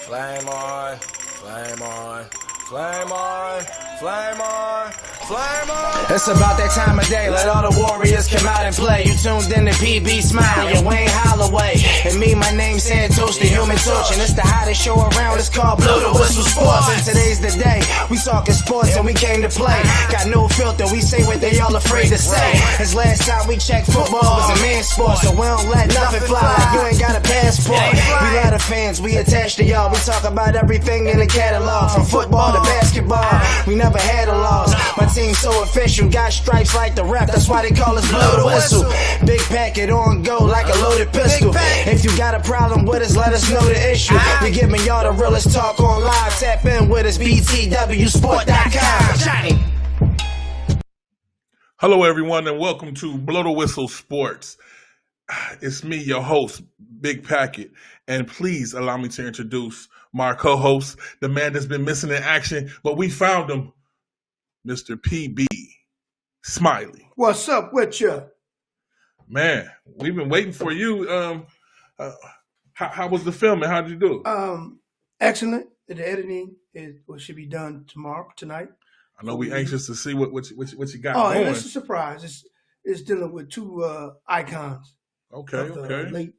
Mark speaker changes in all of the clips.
Speaker 1: Flame on, flame on, flame on, flame on, flame on.
Speaker 2: It's about that time of day, let all the warriors come out and play. You tuned in to PB Smiley and Wayne Holloway. And me, my name's Santos, the Human Torch. And it's the hottest show around, it's called Blow the Whistle Sports. And today's the day, we talking sports and we came to play. Got no filter, we say what they all afraid to say. As last time we checked, football was a man's sport, so we don't let nothing fly. You ain't got a passport. We lot of fans, we attached to y'all. We talk about everything in the catalog, from football to basketball. We never had a loss. My team's so official, got stripes like the ref. That's why they call us Blow the Whistle. Big Packett on go like a loaded pistol. If you got a problem with us, let us know the issue. We giving y'all the realest talk on live. Tap in with us, btwsport.com.
Speaker 3: Hello, everyone, and welcome to Blow the Whistle Sports. It's me, your host, Big Packett, and please allow me to introduce my co-host, the man that's been missing in action, but we found him, Mr. PB Smiley.
Speaker 4: What's up with you?
Speaker 3: Man, we've been waiting for you. How was the filming? How did you do?
Speaker 4: Excellent. The editing should be done tonight.
Speaker 3: I know we're anxious to see what you got
Speaker 4: going.
Speaker 3: going.
Speaker 4: It's a surprise. It's dealing with two icons.
Speaker 3: Okay.
Speaker 4: Late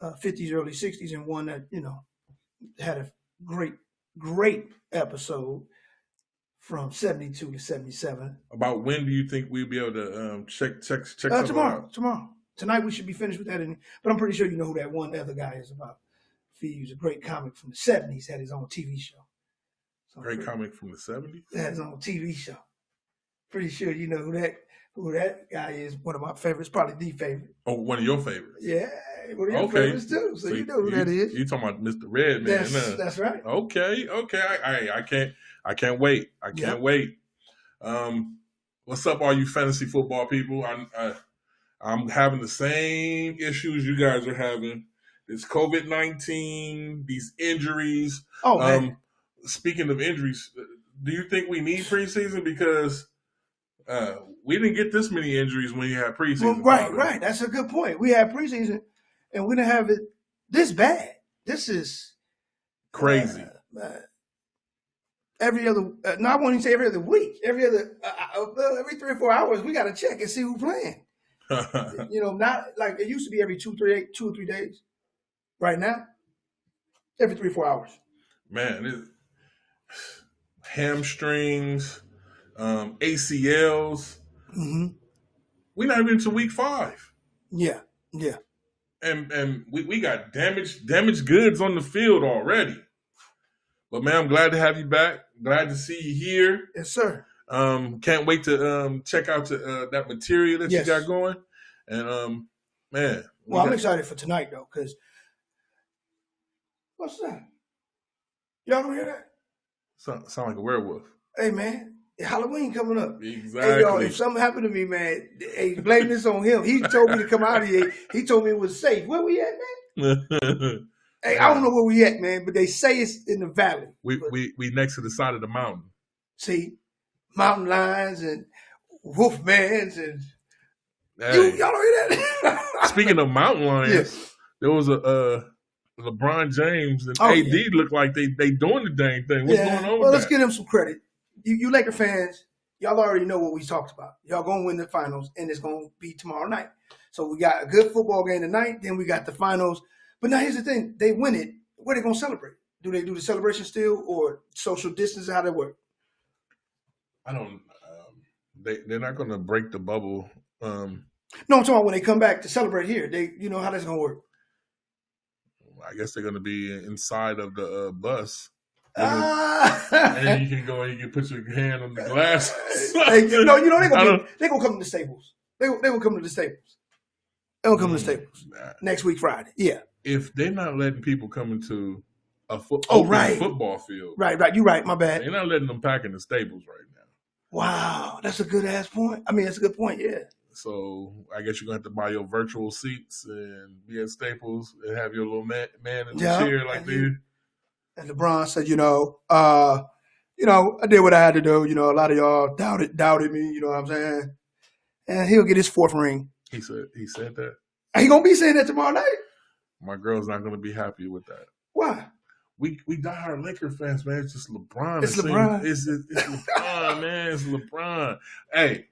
Speaker 4: 50s, early 60s, and one that, had a great episode from 72 to 77.
Speaker 3: About when do you think we'll be able to check
Speaker 4: tomorrow. Tonight we should be finished with editing, but I'm pretty sure you know who that one other guy is about. He was a great comic from the 70s, had his own TV show.
Speaker 3: Comic from the 70s?
Speaker 4: Had his own TV show. Pretty sure you know who that guy is. One of my favorites, probably the favorite.
Speaker 3: Oh, one of your favorites?
Speaker 4: Yeah, one of your favorites too. So you know who that is.
Speaker 3: You talking about Mr. Redman?
Speaker 4: That's right.
Speaker 3: Okay. I can't wait. I can't wait. What's up, all you fantasy football people? I'm having the same issues you guys are having. It's COVID-19, these injuries.
Speaker 4: Oh, man.
Speaker 3: Speaking of injuries, do you think we need preseason? Because we didn't get this many injuries when you had preseason.
Speaker 4: Well, right. That's a good point. We had preseason, and we didn't have it this bad. This is
Speaker 3: crazy.
Speaker 4: Every other, no, I won't even say every other week. Every 3 or 4 hours, we got to check and see who's playing. Not like it used to be every 2 or 3 days. Right now, every 3 or 4 hours.
Speaker 3: Man, hamstrings, ACLs.
Speaker 4: Mm-hmm.
Speaker 3: We're not even to week 5.
Speaker 4: Yeah.
Speaker 3: And we got damaged goods on the field already. But man, I'm glad to have you back. Glad to see you here.
Speaker 4: Yes, sir.
Speaker 3: Can't wait to check out that material that you got going. And man,
Speaker 4: I'm excited for tonight though, because what's that? Y'all don't hear that?
Speaker 3: Sound like a werewolf.
Speaker 4: Hey man, Halloween coming up.
Speaker 3: Exactly.
Speaker 4: Hey y'all, if something happened to me, man, hey, blame this on him. He told me to come out of here. He told me it was safe. Where we at, man? Hey, I don't know where we at, man, but they say it's in the valley.
Speaker 3: We next to the side of the mountain.
Speaker 4: See, mountain lions and wolfmans and
Speaker 3: hey.
Speaker 4: Y'all don't hear that?
Speaker 3: Speaking of mountain lions, there was a LeBron James and AD look like they doing the dang thing. What's going on with
Speaker 4: Well, let's
Speaker 3: that?
Speaker 4: give them some credit. You Laker fans, y'all already know what we talked about. Y'all going to win the finals, and it's going to be tomorrow night. So we got a good football game tonight, then we got the finals. But now here's the thing. They win it. Where they going to celebrate? Do they do the celebration still or social distance? How that work?
Speaker 3: I don't they're not going to break the bubble.
Speaker 4: No, I'm talking about when they come back to celebrate here. How that's going to work?
Speaker 3: I guess they're going to be inside of the bus. And then you can go and you can put your hand on the glass.
Speaker 4: They're going to come to the Staples. They will come to the Staples. They'll come to the Staples next week, Friday. Yeah.
Speaker 3: If they're not letting people come into a football field.
Speaker 4: Right. You're right. My bad.
Speaker 3: They're not letting them pack in the Staples right now.
Speaker 4: Wow. That's a good ass point. I mean, that's a good point. Yeah.
Speaker 3: So I guess you're going to have to buy your virtual seats and be at Staples and have your little man in the chair like this.
Speaker 4: And LeBron said, I did what I had to do. A lot of y'all doubted me. You know what I'm saying? And he'll get his 4th ring.
Speaker 3: He said that.
Speaker 4: He gonna be saying that tomorrow night.
Speaker 3: My girl's not gonna be happy with that.
Speaker 4: Why?
Speaker 3: we diehard Laker fans, man. It's just LeBron.
Speaker 4: It's LeBron.
Speaker 3: It's LeBron, man. It's LeBron. Hey,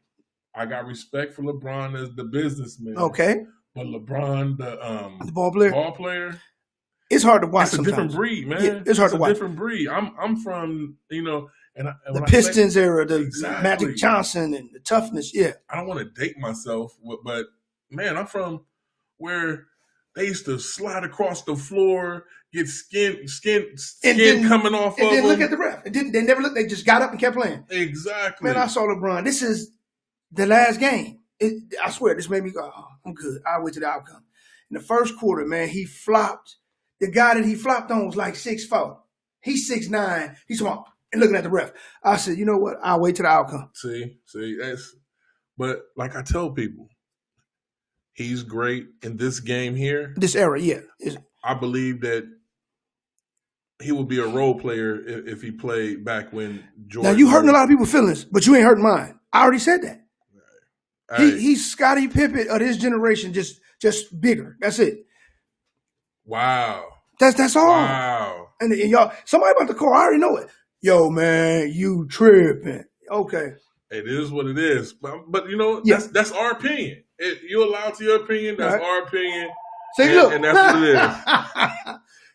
Speaker 3: I got respect for LeBron as the businessman.
Speaker 4: Okay.
Speaker 3: But LeBron,
Speaker 4: The ball player. It's hard to watch.
Speaker 3: It's a
Speaker 4: sometimes.
Speaker 3: different breed, man.
Speaker 4: Yeah, it's hard to watch.
Speaker 3: A different breed. I'm from, and
Speaker 4: the Pistons era, the
Speaker 3: exactly.
Speaker 4: Magic Johnson and the toughness. Yeah.
Speaker 3: I don't want to date myself, but man, I'm from where they used to slide across the floor, get skin coming off of them.
Speaker 4: And then look at the ref. They never looked. They just got up and kept playing.
Speaker 3: Exactly.
Speaker 4: Man, I saw LeBron. This is the last game. I swear, this made me go, oh, I'm good. I'll wait to the outcome. In the first quarter, man, he flopped. The guy that he flopped on was like 6'4". He's 6'9". He's small. And looking at the ref. I said, you know what? I'll wait to the outcome.
Speaker 3: See, but like I tell people, he's great in this game here.
Speaker 4: This era, yeah.
Speaker 3: I believe that he would be a role player if he played back when Jordan.
Speaker 4: Now, you hurting a lot of people's feelings, but you ain't hurting mine. I already said that.
Speaker 3: Hey.
Speaker 4: He's Scottie Pippen of his generation, just bigger. That's it.
Speaker 3: Wow.
Speaker 4: That's all.
Speaker 3: Wow.
Speaker 4: And y'all, somebody about to call. I already know it. Yo, man, you tripping. Okay.
Speaker 3: It is what it is. But
Speaker 4: Yeah.
Speaker 3: that's our opinion. You're allowed to your opinion. That's
Speaker 4: right.
Speaker 3: our opinion.
Speaker 4: See, look.
Speaker 3: And that's what it is.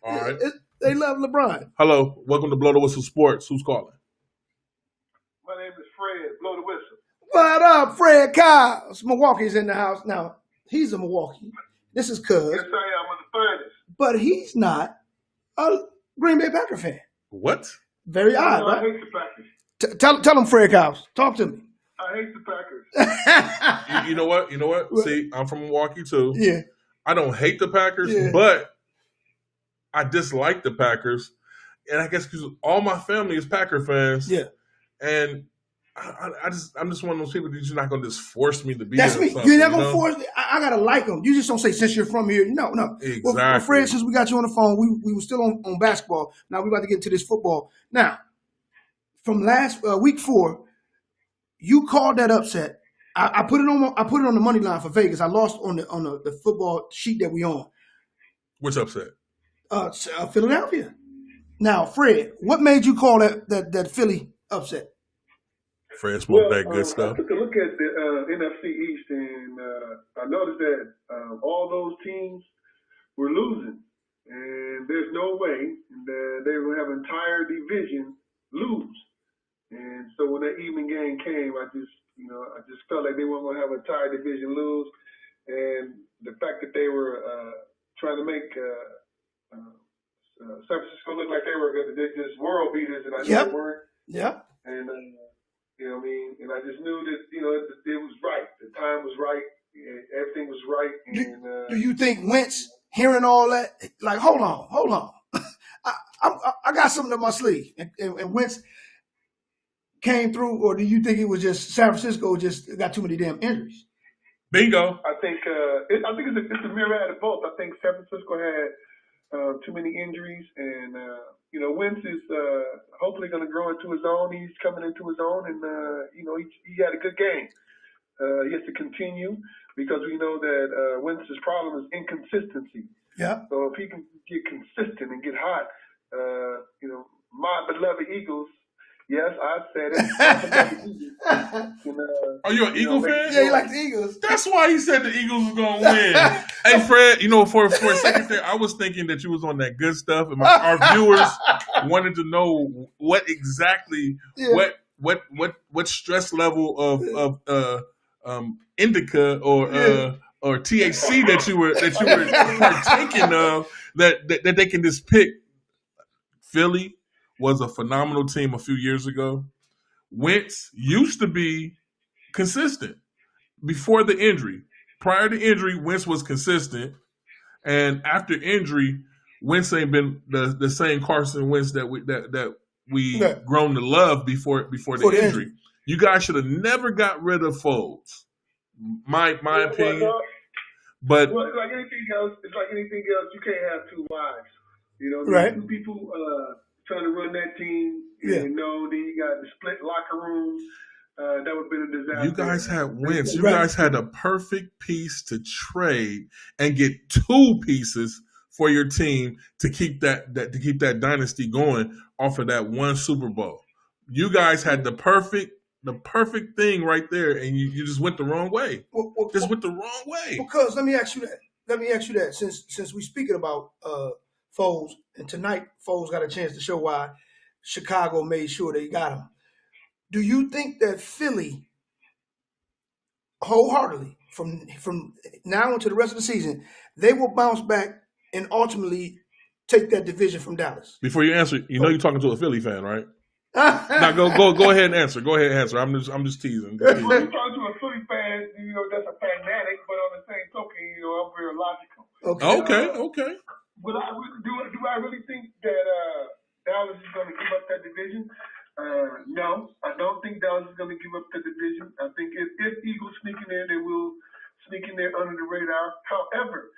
Speaker 3: All right.
Speaker 4: They love LeBron.
Speaker 3: Hello. Welcome to Blow the Whistle Sports. Who's calling?
Speaker 5: My name is Fred. Blow the whistle.
Speaker 4: What up, Fred Kyles? Milwaukee's in the house. Now, he's a Milwaukee. This is Cuz.
Speaker 5: Yes, I am. I'm the finest.
Speaker 4: But he's not a Green Bay Packer fan.
Speaker 3: What?
Speaker 4: Very odd,
Speaker 5: I
Speaker 4: right?
Speaker 5: hate the Packers.
Speaker 4: Tell him, Fred Kyles. Talk to me.
Speaker 5: I hate the Packers.
Speaker 3: You know what? See, I'm from Milwaukee too.
Speaker 4: Yeah.
Speaker 3: I don't hate the Packers,
Speaker 4: Yeah.
Speaker 3: but I dislike the Packers. And I guess because all my family is Packer fans.
Speaker 4: Yeah.
Speaker 3: And I'm just one of those people that you're not going to just force me to be
Speaker 4: That's
Speaker 3: there or
Speaker 4: me.
Speaker 3: something,
Speaker 4: You're not going to force me. I got to like them. You just don't say, since you're from here. No.
Speaker 3: Exactly.
Speaker 4: Well, Fred, since we got you on the phone, we were still on basketball. Now we're about to get into this football. Now, from last week 4, you called that upset. I put it on the money line for Vegas. I lost on the football sheet that we on.
Speaker 3: Which upset?
Speaker 4: Philadelphia. Now, Fred, what made you call that Philly upset?
Speaker 3: Fred smoked that good
Speaker 5: I
Speaker 3: stuff.
Speaker 5: took a look at the NFC East, and I noticed that all those teams were losing. And there's no way that they would have an entire division lose. And so when that evening game came, I just felt like they weren't going to have an entire division lose. And the fact that they were trying to make San Francisco look like they were just world beaters, and I knew they weren't.
Speaker 4: Yep.
Speaker 5: And you know what I mean? And I just knew that it was right. The time was right. Everything was right. And
Speaker 4: do you think Wentz hearing all that, like, hold on, I got something up my sleeve, and Wentz came through, or do you think it was just San Francisco just got too many damn injuries?
Speaker 3: Bingo.
Speaker 5: I think it's a myriad of both. I think San Francisco had too many injuries, and Wentz is hopefully going to grow into his own. He's coming into his own, and he had a good game. He has to continue because we know that Wentz's problem is inconsistency.
Speaker 4: Yeah.
Speaker 5: So if he can get consistent and get hot, my beloved Eagles. Yes, I said it.
Speaker 3: Are you an Eagle fan?
Speaker 4: Yeah, he likes the Eagles.
Speaker 3: That's why he said the Eagles was going to win. Hey, Fred, for a second there, I was thinking that you was on that good stuff, and our viewers wanted to know what exactly, what stress level of indica or THC that you were partaking of that they can just pick. Philly was a phenomenal team a few years ago. Wentz used to be consistent before the injury. Prior to injury, Wentz was consistent. And after injury, Wentz ain't been the same Carson Wentz that we grown to love before the injury. You guys should have never got rid of Foles. My opinion. But
Speaker 5: it's like anything else. You can't have two wives.
Speaker 4: Right.
Speaker 5: Two people trying to run that team. Then you got the split locker rooms. That would have been a disaster.
Speaker 3: You guys had Wentz. You guys had a perfect piece to trade and get two pieces for your team to keep that dynasty going off of that one Super Bowl. You guys had the perfect thing right there, and you just went the wrong way. Went the wrong way.
Speaker 4: Because let me ask you that. Since we're speaking about Foles, and tonight Foles got a chance to show why Chicago made sure they got him. Do you think that Philly, wholeheartedly, from now until the rest of the season, they will bounce back and ultimately take that division from Dallas?
Speaker 3: Before you answer, you're talking to a Philly fan, right? Now go ahead and answer. Go ahead and answer. I'm just teasing.
Speaker 5: Well, you're talking to a Philly fan, that's a fanatic, but on the same token, I'm very logical.
Speaker 3: Okay.
Speaker 5: But do I really think that Dallas is going to give up that division? No, I don't think Dallas is going to give up the division. I think if Eagles sneak in there, they will sneak in there under the radar. However,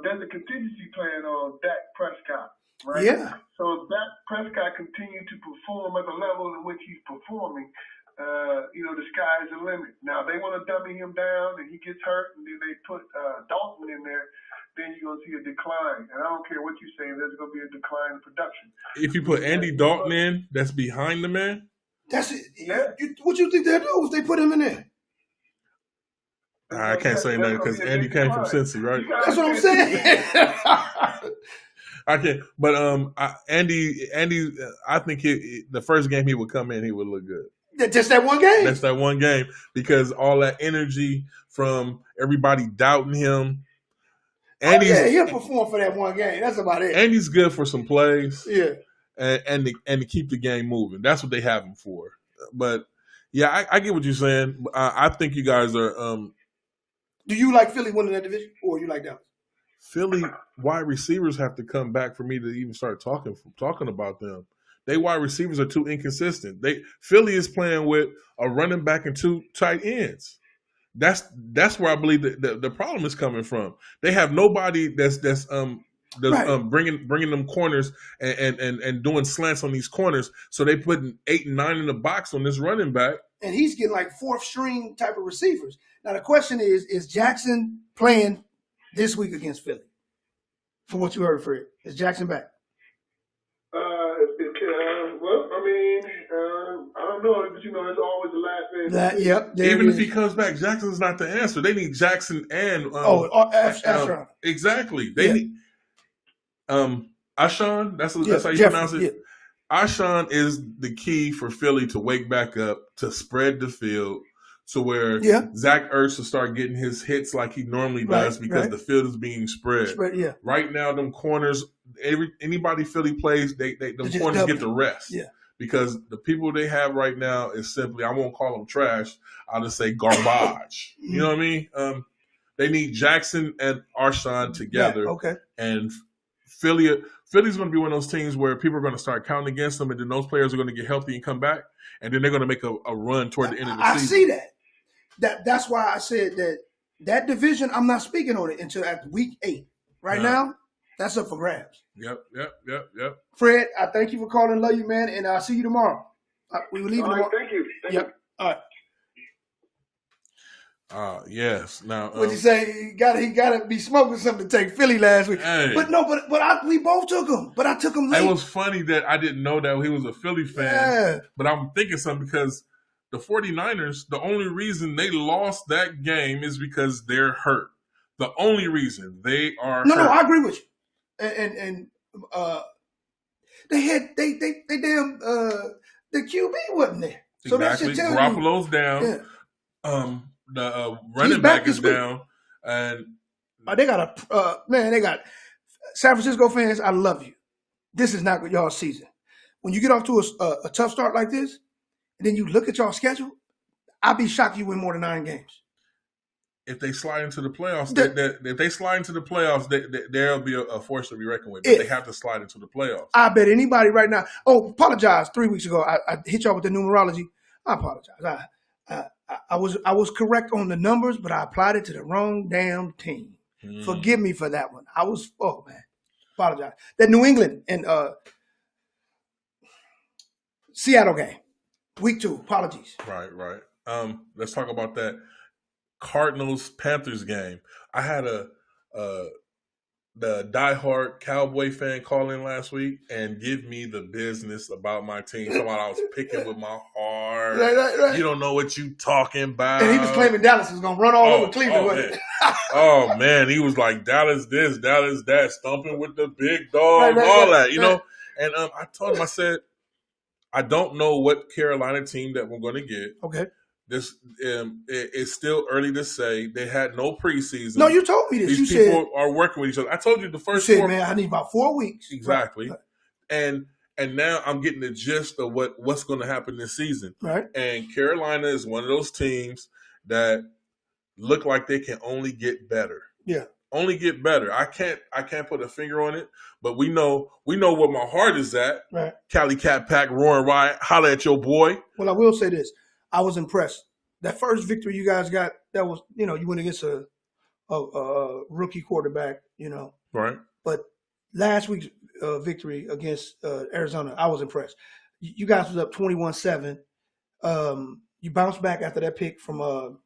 Speaker 5: there's a contingency plan on Dak Prescott, right?
Speaker 4: Yeah.
Speaker 5: So if Dak Prescott continues to perform at the level in which he's performing, the sky is the limit. Now, they want to dummy him down and he gets hurt, and then they put Dalton in there, then you're going to see a decline. And I don't care what you say, there's going to be a decline in production.
Speaker 3: If you put Andy Dalton in, that's behind the man?
Speaker 4: That's it. Yeah. What you think they'll do if they put him in there?
Speaker 3: I can't say nothing because Andy came from Cincy, right?
Speaker 4: That's what I'm saying.
Speaker 3: I can't. But Andy, I think the first game he would come in, he would look good.
Speaker 4: Just that one game?
Speaker 3: That's that one game because all that energy from everybody doubting him.
Speaker 4: He'll perform for that one game. That's about it.
Speaker 3: Andy's good for some plays.
Speaker 4: Yeah.
Speaker 3: And to keep the game moving. That's what they have him for. But, yeah, I get what you're saying. I think you guys are
Speaker 4: do you like Philly winning that division, or you like Dallas?
Speaker 3: Philly wide receivers have to come back for me to even start talking about them. They wide receivers are too inconsistent. Philly is playing with a running back and two tight ends. That's where I believe the problem is coming from. They have nobody that's bringing them corners and doing slants on these corners. So they putting 8 and 9 in the box on this running back.
Speaker 4: And he's getting like fourth string type of receivers. Now the question is Jackson playing this week against Philly? From what you heard, Fred, is Jackson back?
Speaker 5: I don't know, but it's always the last man.
Speaker 4: Yep.
Speaker 3: Even if he comes back, Jackson's not the answer. They need Jackson and
Speaker 4: Ashon.
Speaker 3: Exactly. They need Ashon. That's how you pronounce it. Yeah. Ashon is the key for Philly to wake back up, to spread the field, to where Zach Ertz will start getting his hits like he normally does because the field is being spread. Right now, them corners, anybody Philly plays, them corners get the rest. Yeah. Because the people they have right now is simply, I won't call them trash, I'll just say garbage. You know what I mean? They need Jackson and Ashon together.
Speaker 4: Yeah, okay.
Speaker 3: And Philly's going to be one of those teams where people are going to start counting against them, and then those players are going to get healthy and come back, and then they're going to make a run toward the end of the season.
Speaker 4: I see that. That's why I said that division, I'm not speaking on it until at week 8. Right now, that's up for grabs.
Speaker 3: Yep.
Speaker 4: Fred, I thank you for calling. Love you, man, and I'll see you tomorrow. We will leave tomorrow.
Speaker 5: Thank you.
Speaker 4: Yep. All
Speaker 3: right. Yes. Now,
Speaker 4: what'd you say? He gotta be smoking something to take Philly last week.
Speaker 3: Hey.
Speaker 4: But we both took him. But I took him late.
Speaker 3: It was funny that I didn't know that he was a Philly fan.
Speaker 4: Yeah.
Speaker 3: But I'm thinking something because the 49ers, the only reason they lost that game is because they're hurt. The only reason they are hurt.
Speaker 4: No, I agree with you. And they damn the QB wasn't there. So
Speaker 3: exactly.
Speaker 4: That should tell
Speaker 3: Garoppolo's down.
Speaker 4: Yeah.
Speaker 3: The running back is down. And
Speaker 4: they got they got San Francisco fans, I love you. This is not y'all's season. When you get off to a tough start like this, and then you look at y'all schedule, I'd be shocked you win more than 9 games.
Speaker 3: If they slide into the playoffs, there'll be a force to be reckoned with. But they have to slide into the playoffs.
Speaker 4: I bet anybody right now. Oh, apologize. 3 weeks ago, I hit y'all with the numerology. I apologize. I was correct on the numbers, but I applied it to the wrong damn team. Forgive me for that one. Apologize. That New England and Seattle game, week 2. Apologies.
Speaker 3: Right. Let's talk about that Cardinals-Panthers game. I had a the diehard Cowboy fan call in last week and give me the business about my team. Talking about I was picking with my heart.
Speaker 4: Right.
Speaker 3: You don't know what you talking about.
Speaker 4: And he was claiming Dallas was going to run all over Cleveland.
Speaker 3: Man. Oh, man. He was like, Dallas this, Dallas that, stumping with the big dog, all that, you know. And I told him, I said, I don't know what Carolina team that we're going to get.
Speaker 4: Okay.
Speaker 3: This it's still early to say. They had no preseason.
Speaker 4: No, you told me this.
Speaker 3: These
Speaker 4: you
Speaker 3: people
Speaker 4: said,
Speaker 3: are working with each other. I told you the first
Speaker 4: you said, man, I need about 4 weeks.
Speaker 3: Exactly.
Speaker 4: Right.
Speaker 3: And now I'm getting the gist of what's going to happen this season.
Speaker 4: Right.
Speaker 3: And Carolina is one of those teams that look like they can only get better.
Speaker 4: Yeah.
Speaker 3: Only get better. I can't put a finger on it, but we know where my heart is at.
Speaker 4: Right.
Speaker 3: Cali Cat Pack, Roaring Riot, holla at your boy.
Speaker 4: Well, I will say this. I was impressed. That first victory you guys got, that was, you went against a rookie quarterback,
Speaker 3: Right.
Speaker 4: But last week's victory against Arizona, I was impressed. You guys was up 21-7. You bounced back after that pick from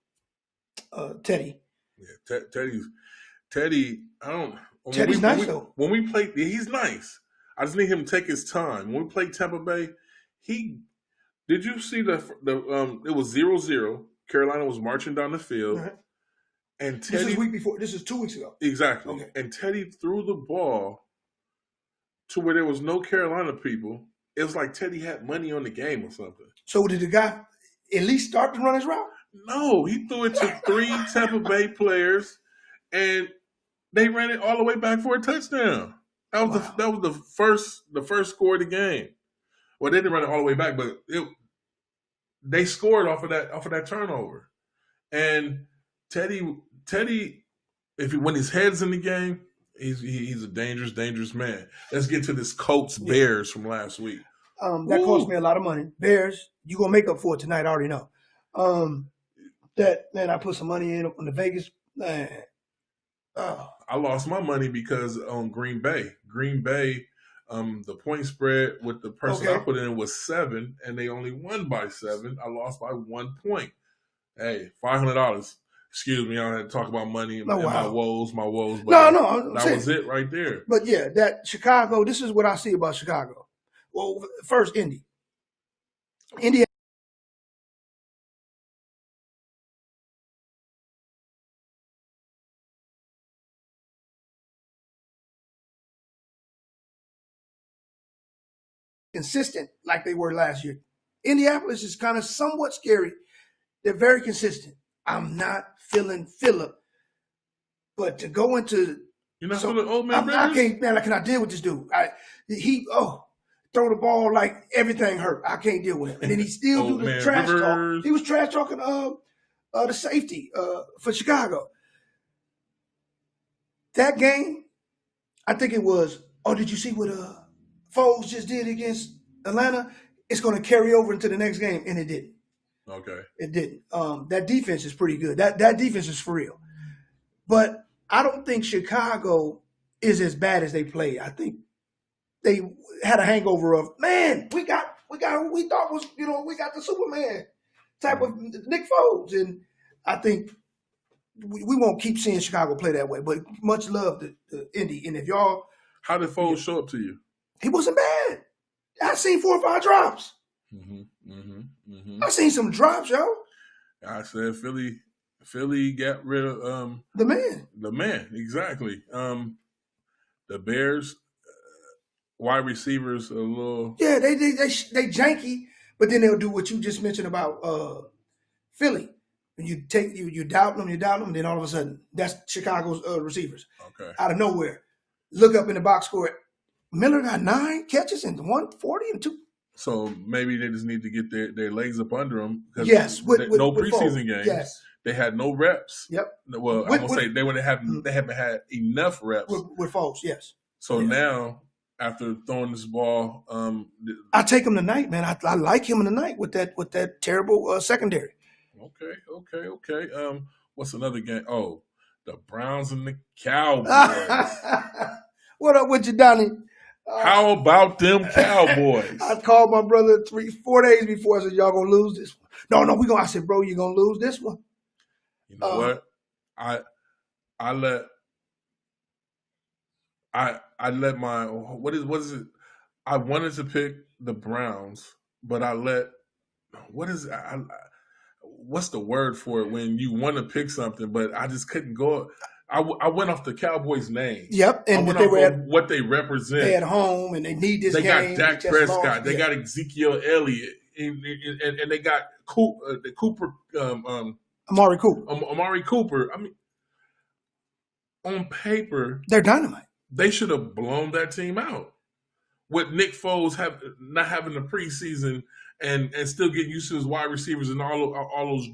Speaker 4: Teddy.
Speaker 3: Yeah, Teddy.
Speaker 4: Teddy's nice though.
Speaker 3: When we played, he's nice. I just need him to take his time. When we played Tampa Bay, did you see it was 0-0. Carolina was marching down the field.
Speaker 4: Right.
Speaker 3: And Teddy,
Speaker 4: this is week before. This is 2 weeks ago.
Speaker 3: Exactly.
Speaker 4: Okay.
Speaker 3: And Teddy threw the ball to where there was no Carolina people. It was like Teddy had money on the game or something.
Speaker 4: So did the guy at least start to run his route?
Speaker 3: No, he threw it to 3 Tampa Bay players, and they ran it all the way back for a touchdown. That was the first score of the game. Well, they didn't run it all the way back, but they scored off of that turnover. And Teddy, when his head's in the game, he's a dangerous man. Let's get to this Colts Bears from last week.
Speaker 4: That cost me a lot of money. Bears, you gonna make up for it tonight. I already know. I put some money in on the Vegas. Man,
Speaker 3: I lost my money because on Green Bay. The point spread with the person I put in was 7, and they only won by 7. I lost by 1 point. Hey, $500. Excuse me, I had to talk about money and my woes. But
Speaker 4: that
Speaker 3: was it right there.
Speaker 4: But yeah, that Chicago. This is what I see about Chicago. Well, first, Indy. Consistent like they were last year. Indianapolis is kind of somewhat scary. They're very consistent. I'm not feeling Phillip, but to go into
Speaker 3: feeling old man.
Speaker 4: I cannot deal with this dude. Throw the ball like everything hurt. I can't deal with him, and then he still do the trash talk. He was trash talking the safety for Chicago. That game, I think it was. Oh, did you see what Foles just did against Atlanta? It's going to carry over into the next game, and it didn't.
Speaker 3: Okay.
Speaker 4: It didn't. That defense is pretty good. That defense is for real. But I don't think Chicago is as bad as they play. I think they had a hangover of, man, we got who we thought was, we got the Superman type of Nick Foles. And I think we won't keep seeing Chicago play that way. But much love to Indy. And if y'all...
Speaker 3: How did Foles show up to you?
Speaker 4: He wasn't bad. I seen 4 or 5 drops. I seen some drops, yo.
Speaker 3: I said Philly got rid of
Speaker 4: the man.
Speaker 3: The man, exactly. The Bears wide receivers a little.
Speaker 4: Yeah, they janky, but then they'll do what you just mentioned about Philly. When you doubt them, and then all of a sudden that's Chicago's receivers.
Speaker 3: Okay.
Speaker 4: Out of nowhere, look up in the box score. Miller got 9 catches and 140 and 2.
Speaker 3: So maybe they just need to get their legs up under them.
Speaker 4: Yes, with
Speaker 3: no
Speaker 4: with
Speaker 3: preseason games.
Speaker 4: Yes,
Speaker 3: they had no reps.
Speaker 4: Yep.
Speaker 3: Well, I'm gonna say they haven't had enough reps
Speaker 4: with Foles. Yes.
Speaker 3: So now, after throwing this ball,
Speaker 4: I take him tonight, man. I like him tonight with that terrible secondary.
Speaker 3: Okay. What's another game? Oh, the Browns and the Cowboys.
Speaker 4: What up with you, Donnie?
Speaker 3: How about them Cowboys?
Speaker 4: I called my brother 3-4 days before. I said, y'all gonna lose this one. No, I said, bro, you're gonna lose this one.
Speaker 3: You know what? I let I let my what is it? I wanted to pick the Browns, but I let what is what's the word for it when you want to pick something, but I just couldn't go. I went off the Cowboys' name.
Speaker 4: Yep, and
Speaker 3: I went
Speaker 4: they
Speaker 3: off
Speaker 4: were
Speaker 3: of what they represent.
Speaker 4: they at home and they need this
Speaker 3: They
Speaker 4: game.
Speaker 3: got Dak
Speaker 4: They just
Speaker 3: Prescott.
Speaker 4: lost.
Speaker 3: They got Ezekiel Elliott, and they got Cooper.
Speaker 4: Amari Cooper.
Speaker 3: Amari Cooper. I mean, on paper,
Speaker 4: They're dynamite.
Speaker 3: they should have blown that team out. With Nick Foles not having the preseason and still getting used to his wide receivers and all those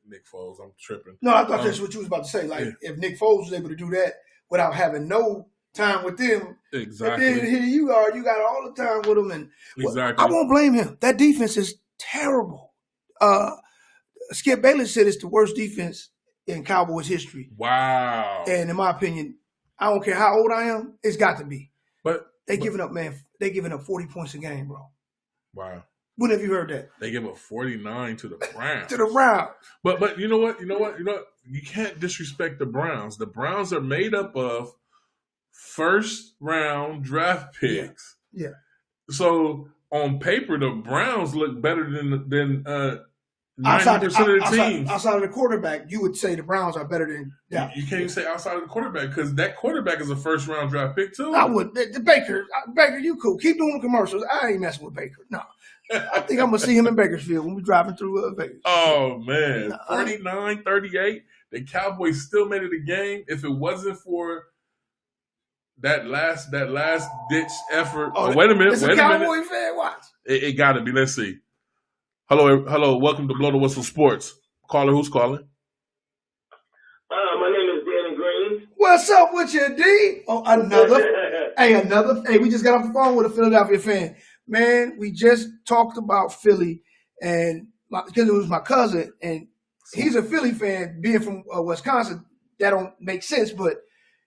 Speaker 3: Nick Foles, I'm tripping.
Speaker 4: No, I thought that's what you was about to say. Like if Nick Foles was able to do that without having no time with them,
Speaker 3: exactly.
Speaker 4: And then here you are, you got all the time with them, and
Speaker 3: exactly.
Speaker 4: I won't blame him. That defense is terrible. Skip Bayless said it's the worst defense in Cowboys history.
Speaker 3: Wow.
Speaker 4: And in my opinion, I don't care how old I am, it's got to be.
Speaker 3: But
Speaker 4: They're giving up 40 points a game, bro.
Speaker 3: Wow.
Speaker 4: When have you heard that?
Speaker 3: They give up 49 to the Browns.
Speaker 4: To the Browns.
Speaker 3: But you know what? You can't disrespect the Browns. The Browns are made up of first round draft picks.
Speaker 4: Yeah.
Speaker 3: So on paper, the Browns look better than 90% of the teams.
Speaker 4: Outside of the quarterback, you would say the Browns are better than that.
Speaker 3: You can't even say outside of the quarterback because that quarterback is a first round draft pick too.
Speaker 4: I would. The Baker, you cool. Keep doing commercials. I ain't messing with Baker. No. I think I'm going to see him in Bakersfield when we're driving through Vegas.
Speaker 3: Oh, man. 49-38. The Cowboys still made it a game. If it wasn't for that last ditch effort. Wait a minute.
Speaker 4: It's a Cowboy fan. Watch.
Speaker 3: It got to be. Let's see. Hello. Welcome to Blow the Whistle Sports. Caller, who's calling?
Speaker 6: My name is Danny Green.
Speaker 4: What's up with you, D? Oh, another. Hey, we just got off the phone with a Philadelphia fan. Man, we just talked about Philly, and because it was my cousin, and he's a Philly fan, being from Wisconsin. That don't make sense, but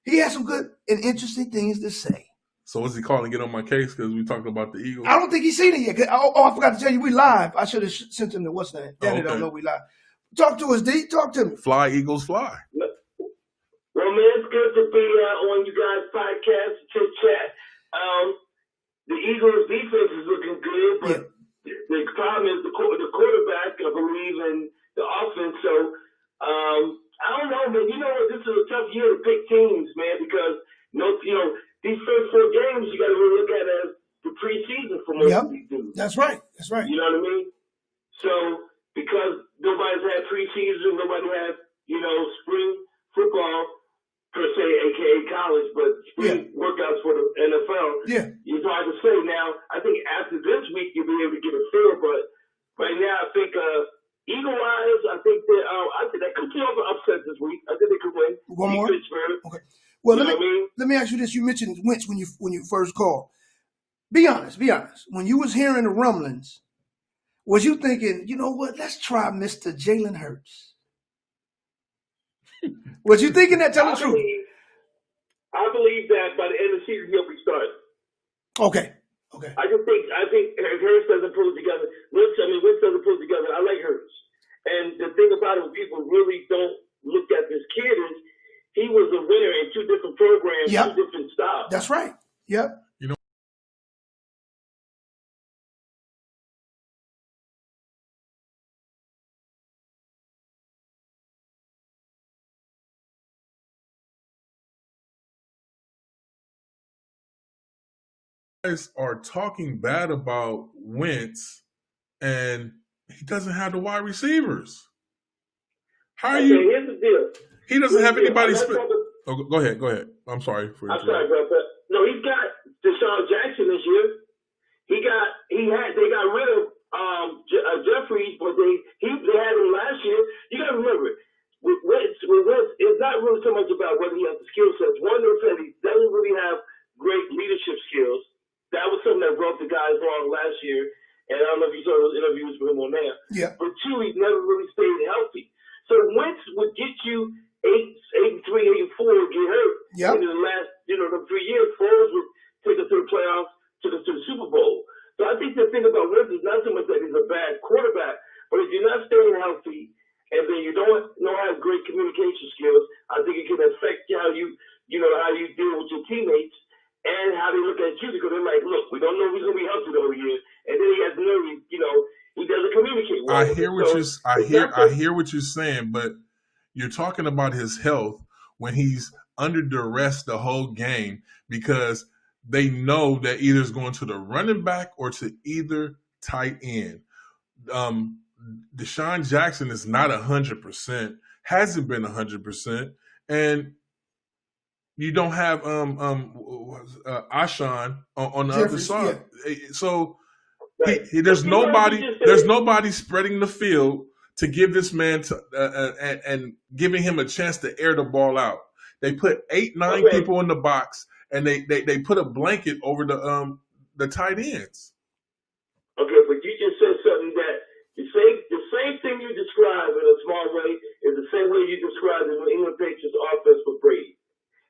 Speaker 4: he has some good and interesting things to say.
Speaker 3: So was he calling to get on my case because we talked about the Eagles?
Speaker 4: I don't think he's seen it yet. I forgot to tell you, we live. I should have sent him to what's that? Danny don't know we live. Talk to us, D. Talk to me.
Speaker 3: Fly, Eagles, fly.
Speaker 6: Well, man, it's good to be on you guys' podcast, chit chat. The Eagles' defense is looking good, but the problem is the quarterback, I believe, and the offense. So I don't know, man. You know what? This is a tough year to pick teams, man, because these first 4 games you got to really look at as the preseason for most of these dudes.
Speaker 4: That's right.
Speaker 6: You know what I mean? So because nobody's had preseason, nobody has spring football. Per se, aka college, but spring workouts for the NFL.
Speaker 4: Yeah,
Speaker 6: it's hard to say. Now, I think after this week you'll be able to get a feel, but right now I think Eagle-wise, I think that could be over upset this week. I think they could win.
Speaker 4: One more.
Speaker 6: Pittsburgh.
Speaker 4: Okay. Well, let me ask you this: you mentioned Wentz when you first called. Be honest. When you was hearing the rumblings, was you thinking, you know what? Let's try Mr. Jalen Hurts. Was you thinking that? Tell the truth.
Speaker 6: I believe that by the end of the season he'll be starting.
Speaker 4: Okay.
Speaker 6: I think Hurts doesn't pull it together. Wentz doesn't pull it together. I like Hurts, and the thing about it, when people really don't look at this kid is he was a winner in 2 different programs, 2 different styles.
Speaker 4: That's right. Yep.
Speaker 3: Guys are talking bad about Wentz, and he doesn't have the wide receivers. How are you?
Speaker 6: Here's the deal.
Speaker 3: He doesn't have anybody. Go ahead. I'm sorry for
Speaker 6: I'm sorry, bro. But no, he's got Deshaun Jackson this year. They got rid of Jeffries, but they had him last year. You got to remember, with Wentz, it's not really so much about whether he has the skill sets. One, they said he doesn't really have great leadership skills. That was something that brought the guys along last year, and I don't know if you saw those interviews with him on there.
Speaker 4: Yeah.
Speaker 6: But 2, he's never really stayed healthy. So Wentz would get you 8-3, 8-4, get hurt.
Speaker 4: Yep.
Speaker 6: In the last, the 3 years, Foles would take us to the playoffs, to the Super Bowl. So I think the thing about Wentz is not so much that he's a bad quarterback, but if you're not staying healthy and then you don't have great communication skills, I think it can affect how you deal with your teammates.
Speaker 3: I hear what you I hear what you're saying, but you're talking about his health when he's under duress the whole game because they know that either it's going to the running back or to either tight end. Deshaun Jackson is not 100%, hasn't been 100%, and you don't have Ashawn on the other side. Yeah. So there's nobody spreading the field to give this man and giving him a chance to air the ball out. They put 8-9 people in the box, and they put a blanket over the tight ends.
Speaker 6: Okay, but you just said something that the same thing you described in a small way is the same way you described the New England Patriots offense for Brady.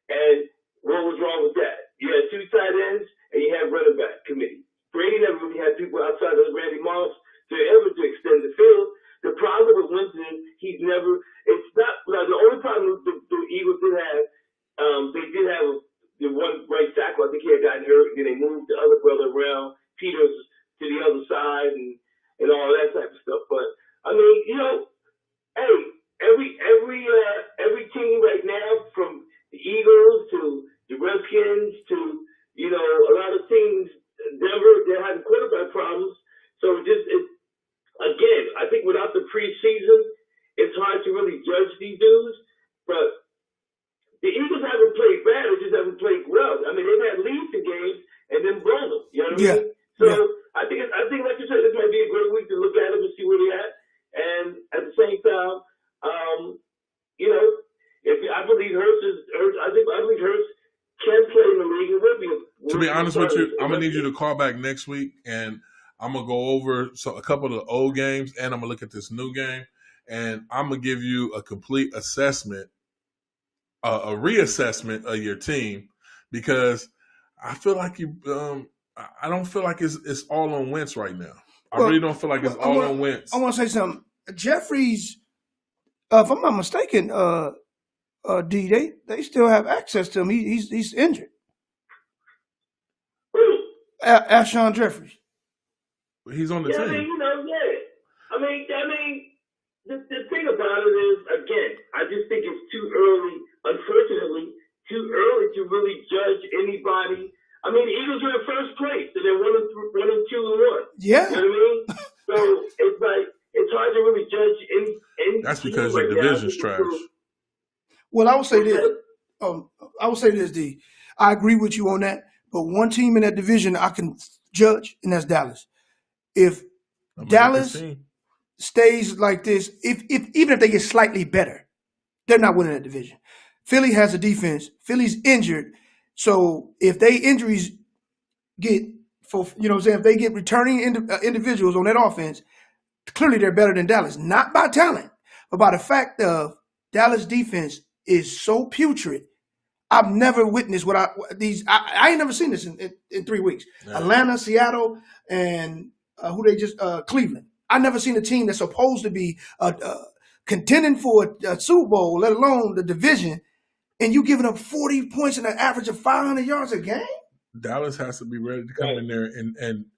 Speaker 6: And what was wrong with that? You had 2 tight ends and you had running back committee. Brady never really had people outside of Randy Moss to extend the field. The problem with Winston, it's not, the only problem the Eagles did have, they did have the one right tackle, I think he had gotten hurt, and then they moved the other brother around, Peters, to the other side, and all that type of stuff. But, I mean, hey, every team right now, from the Eagles to the Redskins to, a lot of teams, Denver, they're having quarterback problems. So again, I think without the preseason, it's hard to really judge these dudes. But the Eagles haven't played bad; they just haven't played well. I mean, they've had leads in games and then blown them. You know what I mean? So I think, like you said, this might be a great week to look at them and see where they're at. And at the same time, I believe Hurts can play in the league. It will be.
Speaker 3: To be honest with you, I'm gonna need you to call back next week, and I'm gonna go over a couple of the old games, and I'm gonna look at this new game, and I'm gonna give you a complete assessment, a reassessment of your team, because I feel like I don't feel like it's all on Wentz right now. I really don't feel like it's all on Wentz.
Speaker 4: I want to say something. Jeffries, if I'm not mistaken, D, they still have access to him. He's injured. Alshon Jeffries.
Speaker 3: He's on the team.
Speaker 6: I mean, the thing about it is, again, I just think it's too early, unfortunately, to really judge anybody. I mean, the Eagles are in first place, and they're 1-2-1.
Speaker 4: Yeah.
Speaker 6: You know what I mean? So it's like, it's hard to really judge any
Speaker 3: That's because your division's trash.
Speaker 4: Well, I will say this. D. I agree with you on that. But one team in that division I can judge, and that's Dallas. If Dallas stays like this, even if they get slightly better, they're not winning that division. Philly has a defense. Philly's injured. So if they injuries get, if they get returning individuals on that offense, clearly they're better than Dallas. Not by talent, but by the fact of Dallas defense is so putrid. I've never witnessed I ain't never seen this in 3 weeks. Yeah. Atlanta, Seattle, and Cleveland. I've never seen a team that's supposed to be contending for a Super Bowl, let alone the division, and you giving up 40 points and an average of 500 yards a game?
Speaker 3: Dallas has to be ready to come in there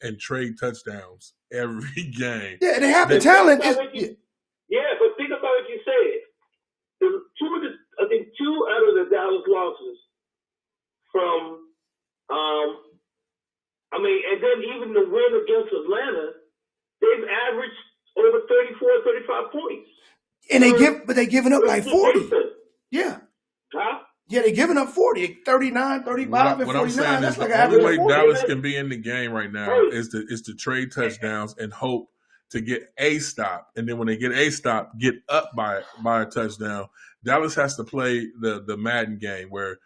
Speaker 3: and trade touchdowns every game.
Speaker 4: Yeah, they have the talent.
Speaker 6: But think about what you said. I think 2 out of the Dallas losses from, and then even the win against Atlanta, they've averaged over 34, 35 points.
Speaker 4: And they're giving up like 40. Yeah.
Speaker 6: Huh?
Speaker 4: Yeah, they're giving up 40, 39, 35, and 49. That's like
Speaker 3: the
Speaker 4: average
Speaker 3: only way
Speaker 4: 40.
Speaker 3: Dallas can be in the game right now is to trade touchdowns and hope to get a stop. And then when they get a stop, get up by a touchdown. Dallas has to play the Madden game where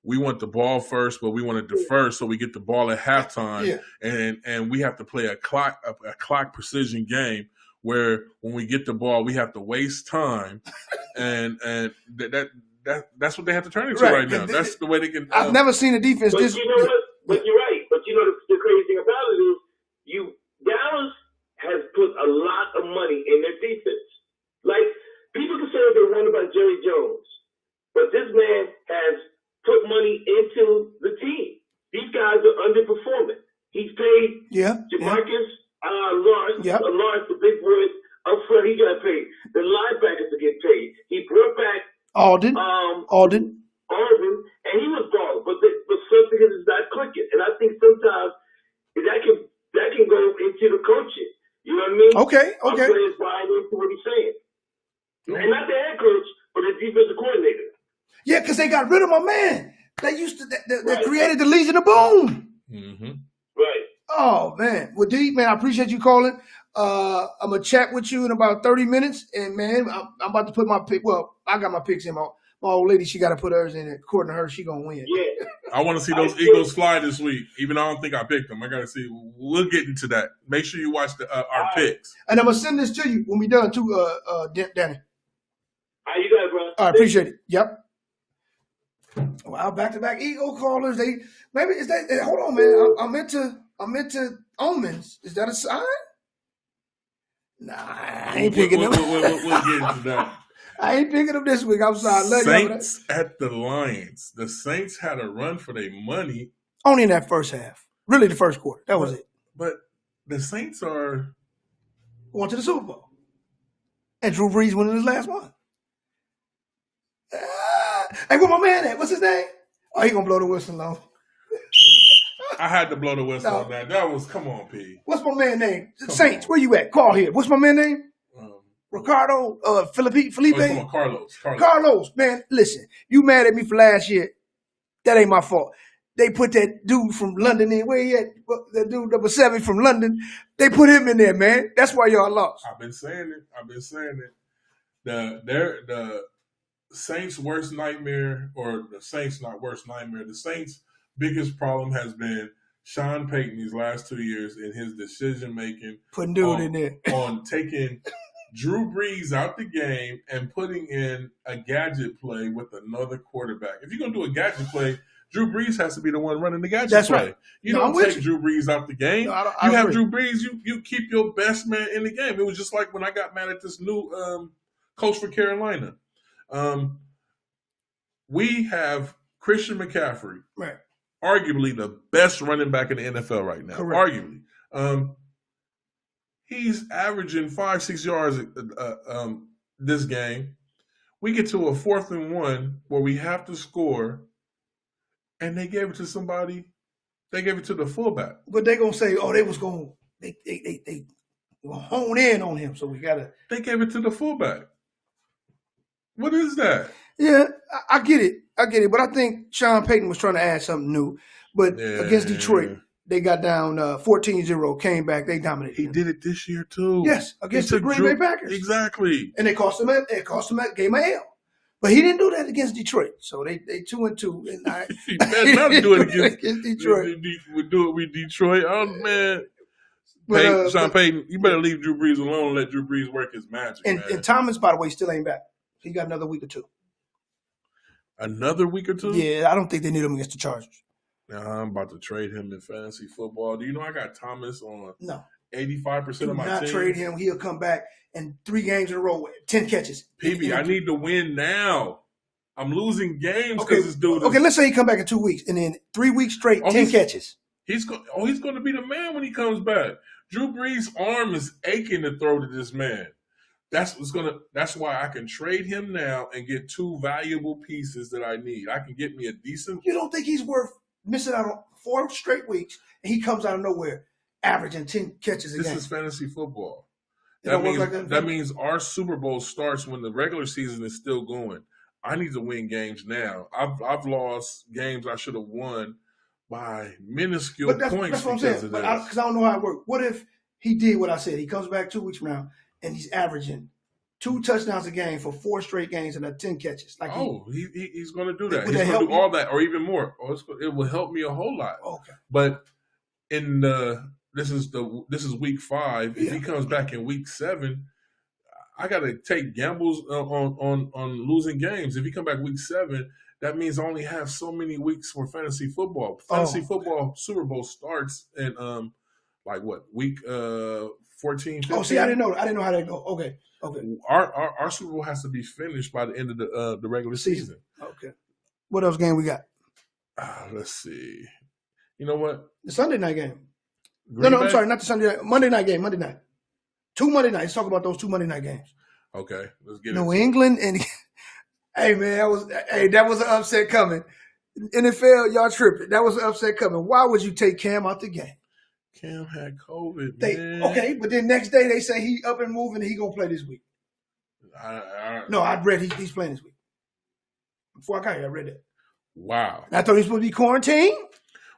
Speaker 3: we want the ball first, but we want to defer so we get the ball at halftime, and we have to play a clock precision game where when we get the ball, we have to waste time, and that's what they have to turn into right now. That's the way they can.
Speaker 4: I've never seen a defense
Speaker 6: but
Speaker 4: this.
Speaker 6: You know what? But you're right. But you know the crazy thing about it is Dallas has put a lot of money in their defense. Like, people can say they're run by Jerry Jones, but this man has put money into the team. These guys are underperforming. He's paid Jamarcus Lawrence Lawrence, the big boy up front, he got paid. The linebackers to get paid. He brought back
Speaker 4: Alden,
Speaker 6: and he was balling, but something is not clicking. And I think sometimes that can go into the coaching. You know what I mean?
Speaker 4: Okay.
Speaker 6: Our players buying into what he's saying, and not the head coach, but the defensive coordinator.
Speaker 4: Yeah, because they got rid of my man. They used to. They created the Legion of Boom.
Speaker 3: Mm-hmm.
Speaker 6: Right.
Speaker 4: Oh man, well, D man, I appreciate you calling. I'm gonna chat with you in about 30 minutes, and man, I'm about to put my pick. Well, I got my picks in. My old lady, she got to put hers in. According to her, she gonna win.
Speaker 6: Yeah.
Speaker 3: I want to see those Eagles fly this week. Even though I don't think I picked them, I got to see. We'll get into that. Make sure you watch our picks.
Speaker 4: And I'm gonna send this to you when we done too, Danny.
Speaker 6: How you got, bro?
Speaker 4: I appreciate it. Yep. Wow, back-to-back Eagle callers. Maybe is that? Hold on, man. I'm into omens. Is that a sign? Nah, I ain't picking them.
Speaker 3: We'll get into that.
Speaker 4: I ain't picking them this week. I'm sorry.
Speaker 3: Saints at the Lions. The Saints had a run for their money.
Speaker 4: Only in that first half. Really, the first quarter. That was it.
Speaker 3: But the Saints are
Speaker 4: going to the Super Bowl. And Drew Brees winning his last one. Hey, where my man at? What's his name? Oh, he gonna blow the whistle long.
Speaker 3: I had to blow the whistle on that. That was, come on, P.
Speaker 4: What's my man name? Saints, where you at? Call here. What's my man name? Ricardo, Felipe. Carlos, man, listen, you mad at me for last year. That ain't my fault. They put that dude from London in. Where he at? That dude number 7 from London. They put him in there, man. That's why y'all lost.
Speaker 3: I've been saying it. The Saints' worst nightmare, or the Saints' not worst nightmare, the Saints' biggest problem has been Sean Payton these last 2 years in his decision-making.
Speaker 4: Putting dude in there.
Speaker 3: On taking Drew Brees out the game and putting in a gadget play with another quarterback. If you're going to do a gadget play, Drew Brees has to be the one running the gadget play.
Speaker 4: Right.
Speaker 3: You don't take Drew Brees out the game.
Speaker 4: No,
Speaker 3: you have Drew Brees, you keep your best man in the game. It was just like when I got mad at this new coach for Carolina. We have Christian McCaffrey,
Speaker 4: right?
Speaker 3: Arguably the best running back in the NFL right now.
Speaker 4: Correct.
Speaker 3: Arguably. He's averaging 5-6 yards this game. We get to a 4th and 1 where we have to score, and they gave it to somebody. They gave it to the fullback.
Speaker 4: But they're going to say, oh, they will hone in on him, so we got to.
Speaker 3: They gave it to the fullback. What is that?
Speaker 4: Yeah, I get it. But I think Sean Payton was trying to add something new. But against Detroit, they got down 14-0, came back, they dominated.
Speaker 3: He did it this year too.
Speaker 4: Yes, against the Green Bay Packers.
Speaker 3: Exactly.
Speaker 4: And it cost him a game of L. But he didn't do that against Detroit. So they 2-2. And
Speaker 3: he better not do it against
Speaker 4: Detroit.
Speaker 3: We do it with Detroit. Oh man.
Speaker 4: But,
Speaker 3: Sean Payton, you better leave Drew Brees alone and let Drew Brees work his magic.
Speaker 4: And Thomas, by the way, still ain't back. He got another week or two.
Speaker 3: Another week or two?
Speaker 4: Yeah, I don't think they need him against the Chargers.
Speaker 3: Nah, I'm about to trade him in fantasy football. Do you know I got Thomas on 85% of my team?
Speaker 4: Do not trade him. He'll come back in 3 games in a row with 10 catches.
Speaker 3: PB, I need to win now. I'm losing games because this dude.
Speaker 4: Okay, let's say he come back in 2 weeks, and then 3 weeks straight, 10 catches.
Speaker 3: He's going to be the man when he comes back. Drew Brees' arm is aching to throw to this man. That's why I can trade him now and get 2 valuable pieces that I need. I can get me a decent.
Speaker 4: You don't think he's worth missing out on 4 straight weeks, and he comes out of nowhere averaging 10 catches a game?
Speaker 3: This is fantasy football. That means our Super Bowl starts when the regular season is still going. I need to win games now. I've lost games I should have won by minuscule points because of this.
Speaker 4: Because I don't know how it works. What if he did what I said? He comes back 2 weeks from now, and he's averaging 2 touchdowns a game for 4 straight games and 10 catches.
Speaker 3: He's going to do that. He's going to do all that or even more. It will help me a whole lot.
Speaker 4: Okay.
Speaker 3: But this is week 5. If he comes back in week 7, I got to take gambles on losing games. If he come back week 7, that means I only have so many weeks for fantasy football. Fantasy football Super Bowl starts in week 14, 15.
Speaker 4: Oh, see, I didn't know how that go. Okay.
Speaker 3: Our Super Bowl has to be finished by the end of the regular season.
Speaker 4: Okay. What else game we got?
Speaker 3: Let's see. You know what?
Speaker 4: The Sunday night game. I'm sorry, not the Sunday night. Monday night game. Monday night. 2 Monday nights. Let's talk about those 2 Monday night games.
Speaker 3: Okay, let's get
Speaker 4: New
Speaker 3: it.
Speaker 4: England and hey man, that was an upset coming. NFL, y'all tripping. That was an upset coming. Why would you take Cam out the game?
Speaker 3: Cam had COVID, man.
Speaker 4: Okay, but then next day they say he up and moving and he gonna play this week. No, I read he's playing this week. Before I got here, I read that.
Speaker 3: Wow.
Speaker 4: And I thought he was supposed to be quarantined.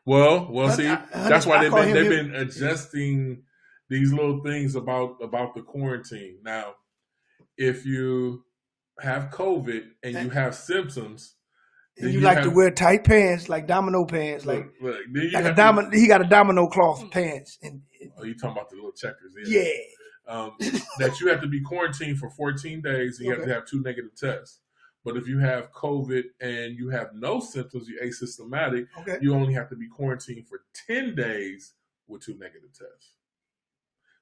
Speaker 3: Well, see, that's why they've been
Speaker 4: him.
Speaker 3: adjusting these little things about the quarantine. Now, if you have COVID and you have symptoms,
Speaker 4: and you like to wear tight pants, like domino pants,
Speaker 3: look,
Speaker 4: he got a domino cloth pants.
Speaker 3: Oh, you talking about the little checkers?
Speaker 4: Yeah.
Speaker 3: That you have to be quarantined for 14 days and you have to have 2 negative tests. But if you have COVID and you have no symptoms, you're asymptomatic, you only have to be quarantined for 10 days with 2 negative tests.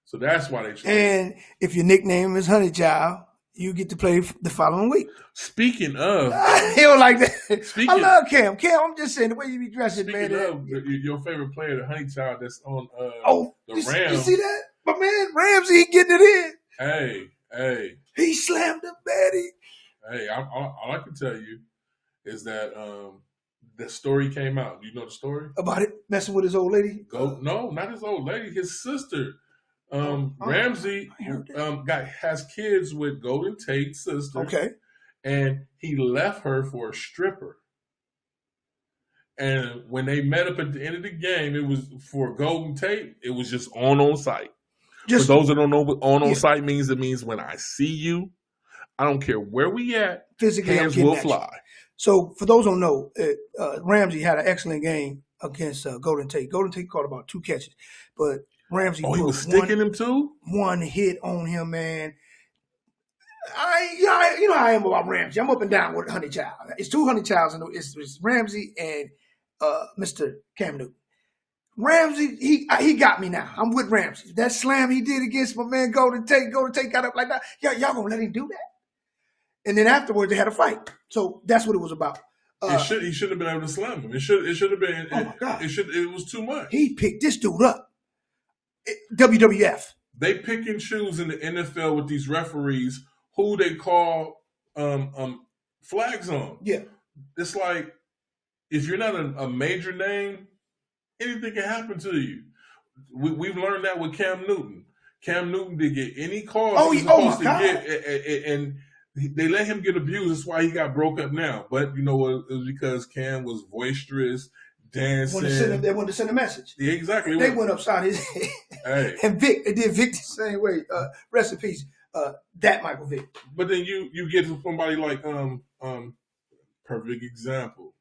Speaker 3: So that's why they changed.
Speaker 4: And if your nickname is Honey Child, you get to play the following week.
Speaker 3: Speaking of...
Speaker 4: he don't like that. I love Cam. Cam, I'm just saying, the way you be dressing, man.
Speaker 3: Speaking of your favorite player, the Honey Child that's on the Rams.
Speaker 4: You see that? My man, Ramsey, he getting it
Speaker 3: in. Hey.
Speaker 4: He slammed the baddie.
Speaker 3: Hey, all I can tell you is that the story came out. Do you know the story?
Speaker 4: About it messing with his old lady?
Speaker 3: No, not his old lady. His sister. Ramsey has kids with Golden Tate's sister. Okay. And he left her for a stripper. And when they met up at the end of the game, it was for Golden Tate. It was just on site. For those that don't know what on site means, it means when I see you, I don't care where we at, physically hands will fly.
Speaker 4: So for those who don't know, Ramsey had an excellent game against Golden Tate. Golden Tate caught about 2 catches, but Ramsey
Speaker 3: he was sticking him too?
Speaker 4: One hit on him, man. You know how I am about Ramsey. I'm up and down with Honey Child. It's 2 Honey Childs, and it's Ramsey and Mr. Cam Newton. Ramsey, he got me now. I'm with Ramsey. That slam he did against my man Golden Tate got up like that. Y'all gonna let him do that? And then afterwards they had a fight. So that's what it was about.
Speaker 3: He should have been able to slam him. It should have been. Oh my God! It was too much.
Speaker 4: He picked this dude up. WWF.
Speaker 3: They pick and choose in the NFL with these referees who they call flags on.
Speaker 4: Yeah,
Speaker 3: it's like if you're not a major name, anything can happen to you. We've learned that with Cam Newton. Cam Newton didn't get any calls he was supposed to get, and they let him get abused. That's why he got broke up now. But you know what? It was because Cam was boisterous, dancing.
Speaker 4: They wanted to send a message.
Speaker 3: Yeah, exactly.
Speaker 4: They went upside his head.
Speaker 3: Hey.
Speaker 4: And Vic, they did Vic the same way. Rest in peace. That Michael Vick.
Speaker 3: But then you get to somebody like perfect example.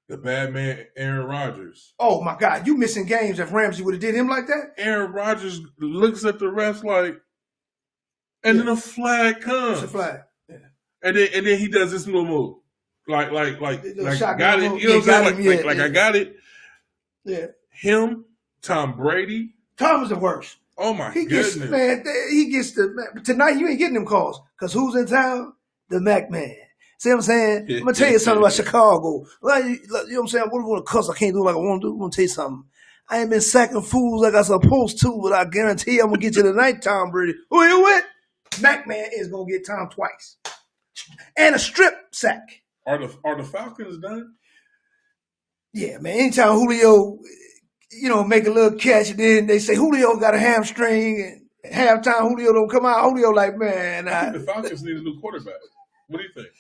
Speaker 3: The bad man, Aaron Rodgers.
Speaker 4: Oh, my God. You missing games if Ramsey would have did him like that?
Speaker 3: Aaron Rodgers looks at the refs like, and then a flag comes.
Speaker 4: It's a flag. Yeah.
Speaker 3: And then he does this little move. Like got it.
Speaker 4: Move.
Speaker 3: You know what I'm saying? Like I got it.
Speaker 4: Yeah.
Speaker 3: Him, Tom Brady.
Speaker 4: Tom is the worst.
Speaker 3: Oh, my goodness.
Speaker 4: He gets tonight you ain't getting them calls. Because who's in town? The Mac Man. See what I'm saying? I'm going to tell you something about Chicago. Like, you know what I'm saying? What do I want to cuss? I can't do like I want to do. I'm going to tell you something. I ain't been sacking fools like I supposed to, but I guarantee you I'm going to get you tonight, Tom Brady. Who you with? Mac Man is going to get Tom twice. And a strip sack.
Speaker 3: Are the Falcons done?
Speaker 4: Yeah, man. Anytime Julio, make a little catch, and then they say Julio got a hamstring, and halftime Julio don't come out. Julio like, man.
Speaker 3: I think the Falcons need a new quarterback. What do you think?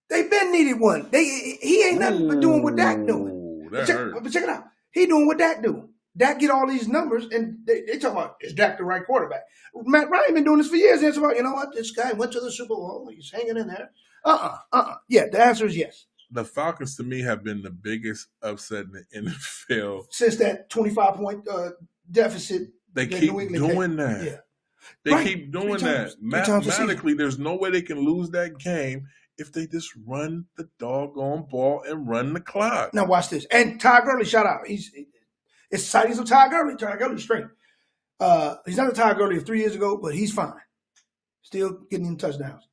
Speaker 4: They been needed one. He ain't nothing but doing what Dak doing. But check it out. He doing what Dak doing. Dak get all these numbers, and they talking about, is Dak the right quarterback? Matt Ryan been doing this for years. They're talking about, you know what, this guy went to the Super Bowl. He's hanging in there. Yeah, the answer is yes.
Speaker 3: The Falcons, to me, have been the biggest upset in the NFL.
Speaker 4: Since that 25-point deficit.
Speaker 3: They keep doing that. Yeah. They keep doing that. Mathematically, there's no way they can lose that game if they just run the doggone ball and run the clock.
Speaker 4: Now watch this. And Ty Gurley, shout out. It's sightings of Ty Gurley. Ty Gurley's straight. He's not a Ty Gurley of 3 years ago, but he's fine. Still getting him touchdowns.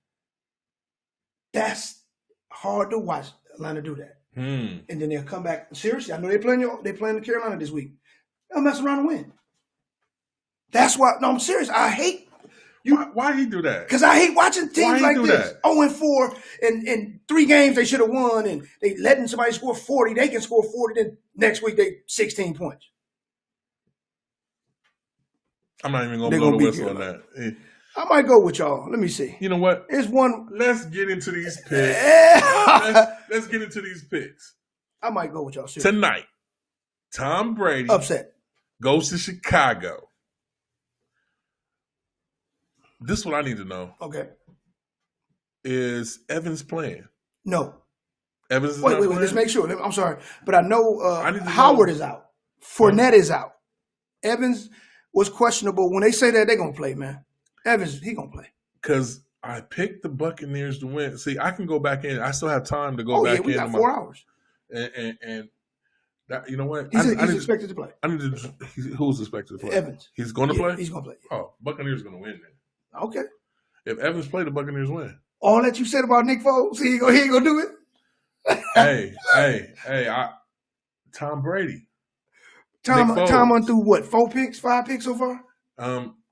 Speaker 4: That's hard to watch Atlanta do that. And then they'll come back. Seriously, I know they're playing Carolina this week. They'll mess around and win. That's why. No, I'm serious. I hate you.
Speaker 3: Why he do that?
Speaker 4: Because I hate watching teams
Speaker 3: he
Speaker 4: like
Speaker 3: do
Speaker 4: this.
Speaker 3: that?
Speaker 4: 0-4 and 3 games they should have won, and they letting somebody score 40. They can score 40. Then next week they 16 points.
Speaker 3: I'm not even gonna blow the whistle on that.
Speaker 4: I might go with y'all. Let me see.
Speaker 3: You know what?
Speaker 4: It's one.
Speaker 3: Let's get into these picks. let's get into these picks.
Speaker 4: I might go with y'all. Seriously.
Speaker 3: Tonight, Tom Brady
Speaker 4: Upset.
Speaker 3: goes to Chicago. This is what I need to know.
Speaker 4: Okay.
Speaker 3: Is Evans playing?
Speaker 4: No.
Speaker 3: Evans is
Speaker 4: Wait,
Speaker 3: not playing?
Speaker 4: let's make sure. I'm sorry. But I know
Speaker 3: Howard
Speaker 4: is out. Fournette is out. Evans was questionable. When they say that, they're going to play, man. Evans, he going to play.
Speaker 3: Because I picked the Buccaneers to win. See, I can go back in. I still have time to go back in.
Speaker 4: We got 4 hours.
Speaker 3: And that, you know what?
Speaker 4: He's expected to play.
Speaker 3: Who's expected to play?
Speaker 4: Evans.
Speaker 3: He's going to play?
Speaker 4: He's going to play.
Speaker 3: Oh, Buccaneers going to win then.
Speaker 4: Okay.
Speaker 3: If Evans play, the Buccaneers win.
Speaker 4: All that you said about Nick Foles, he ain't gonna do it.
Speaker 3: hey, Tom Brady.
Speaker 4: Tom on through what? 5 picks so far?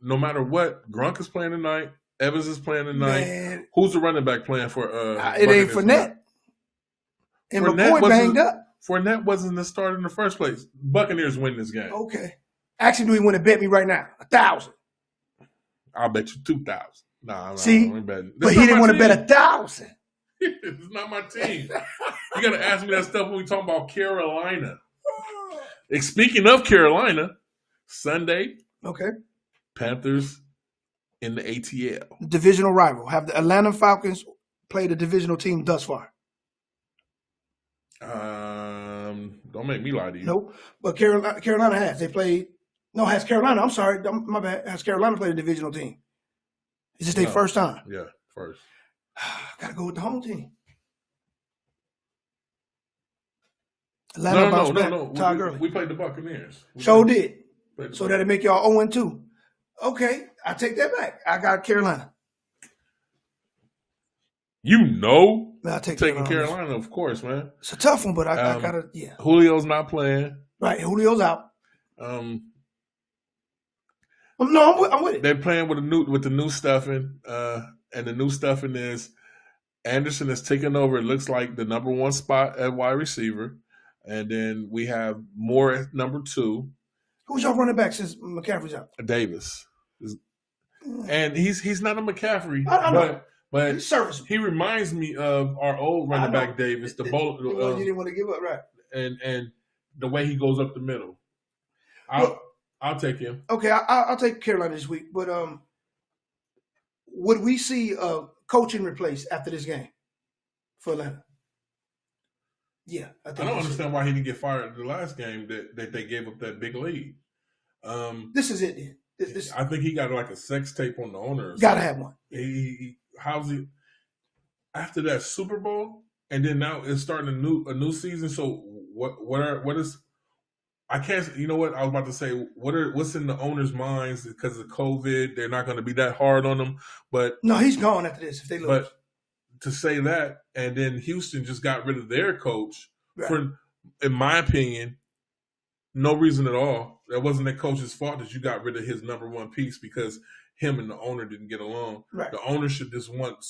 Speaker 3: No matter what, Gronk is playing tonight. Evans is playing tonight.
Speaker 4: Man.
Speaker 3: Who's the running back playing for?
Speaker 4: It ain't Fournette. And McCoy banged up.
Speaker 3: Fournette wasn't the starter in the first place. Buccaneers win this game.
Speaker 4: Okay. Actually, do you want to bet me right now? 1,000.
Speaker 3: I'll bet you 2,000. Nah,
Speaker 4: see,
Speaker 3: I'm betting.
Speaker 4: But he didn't want to bet 1,000.
Speaker 3: It's not my team. You got to ask me that stuff when we talk about Carolina. Speaking of Carolina, Sunday,
Speaker 4: okay,
Speaker 3: Panthers in the ATL.
Speaker 4: Divisional rival. Have the Atlanta Falcons played a divisional team thus far?
Speaker 3: Don't make me lie to you.
Speaker 4: Nope. But Carolina has. They played. No, has Carolina. I'm sorry. My bad. Has Carolina played a divisional team? Is this their first time?
Speaker 3: Yeah, first.
Speaker 4: Got to go with the home team. Atlanta
Speaker 3: No.
Speaker 4: Todd Gurley.
Speaker 3: We played the Buccaneers.
Speaker 4: Did. So that'll make y'all 0-2. Okay, I take that back. I got Carolina.
Speaker 3: I
Speaker 4: take
Speaker 3: taking Carolina, of course, man.
Speaker 4: It's a tough one, but I gotta. Yeah.
Speaker 3: Julio's not playing.
Speaker 4: Right, Julio's out.
Speaker 3: No,
Speaker 4: I'm with it.
Speaker 3: They're playing with the new stuffing, and the new stuffing is Anderson is taking over. It looks like the number 1 spot at wide receiver, and then we have Moore at number 2.
Speaker 4: Who's y'all running back since McCaffrey's out?
Speaker 3: Davis, and he's not a McCaffrey,
Speaker 4: I know.
Speaker 3: but
Speaker 4: he's serviceable.
Speaker 3: He reminds me of our old running back Davis, the one
Speaker 4: you didn't want to give up, right?
Speaker 3: And the way he goes up the middle. I'll take him.
Speaker 4: Okay, I'll take Carolina this week. But would we see coaching replace after this game for Atlanta? Yeah, I
Speaker 3: don't understand why he didn't get fired the last game that they gave up that big lead.
Speaker 4: This is it then. This,
Speaker 3: I think he got like a sex tape on the owner.
Speaker 4: Gotta have one.
Speaker 3: How's he after that Super Bowl, and then now it's starting a new season. So what is? I can't. You know what I was about to say? What's in the owners' minds because of COVID? They're not going to be that hard on them. But
Speaker 4: no, he's gone after this if they lose.
Speaker 3: But to say that, and then Houston just got rid of their coach for, in my opinion, no reason at all. That wasn't the coach's fault that you got rid of his number 1 piece because him and the owner didn't get along.
Speaker 4: Right.
Speaker 3: The owner should just want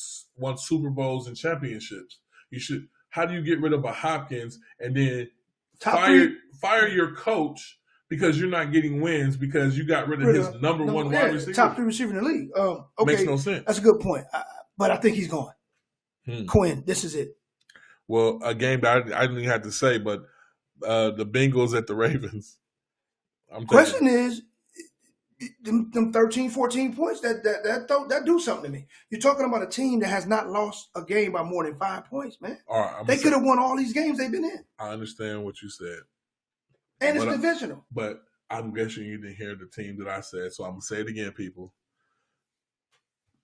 Speaker 3: Super Bowls and championships. You should. How do you get rid of a Hopkins and then fire your coach because you're not getting wins because you got rid of his number 1 wide receiver?
Speaker 4: Top 3 receiver in the league. Okay,
Speaker 3: makes no sense.
Speaker 4: That's a good point. But I think he's gone. Quinn, this is it.
Speaker 3: Well, a game that I didn't even have to say, but the Bengals at the Ravens.
Speaker 4: Question is, them 13, 14 points, that do something to me. You're talking about a team that has not lost a game by more than 5 points, man.
Speaker 3: All right,
Speaker 4: they could have won all these games they've been in.
Speaker 3: I understand what you said.
Speaker 4: And it's divisional.
Speaker 3: But I'm guessing you didn't hear the team that I said, so I'm going to say it again, people.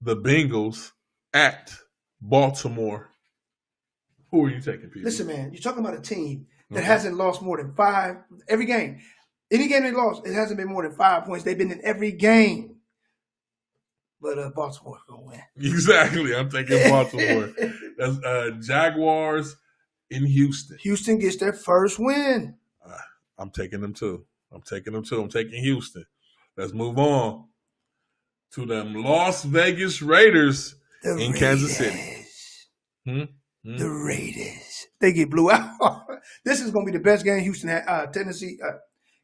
Speaker 3: The Bengals at Baltimore. Who are you taking, people?
Speaker 4: Listen, man, you're talking about a team that hasn't lost more than 5 every game. Any game they lost, it hasn't been more than 5 points. They've been in every game. But Baltimore's going to win.
Speaker 3: Exactly. I'm taking Baltimore. That's Jaguars in Houston.
Speaker 4: Houston gets their first win.
Speaker 3: I'm taking them too. I'm taking Houston. Let's move on to them Las Vegas Raiders in Kansas City.
Speaker 4: The Raiders. They get blew out. This is going to be the best game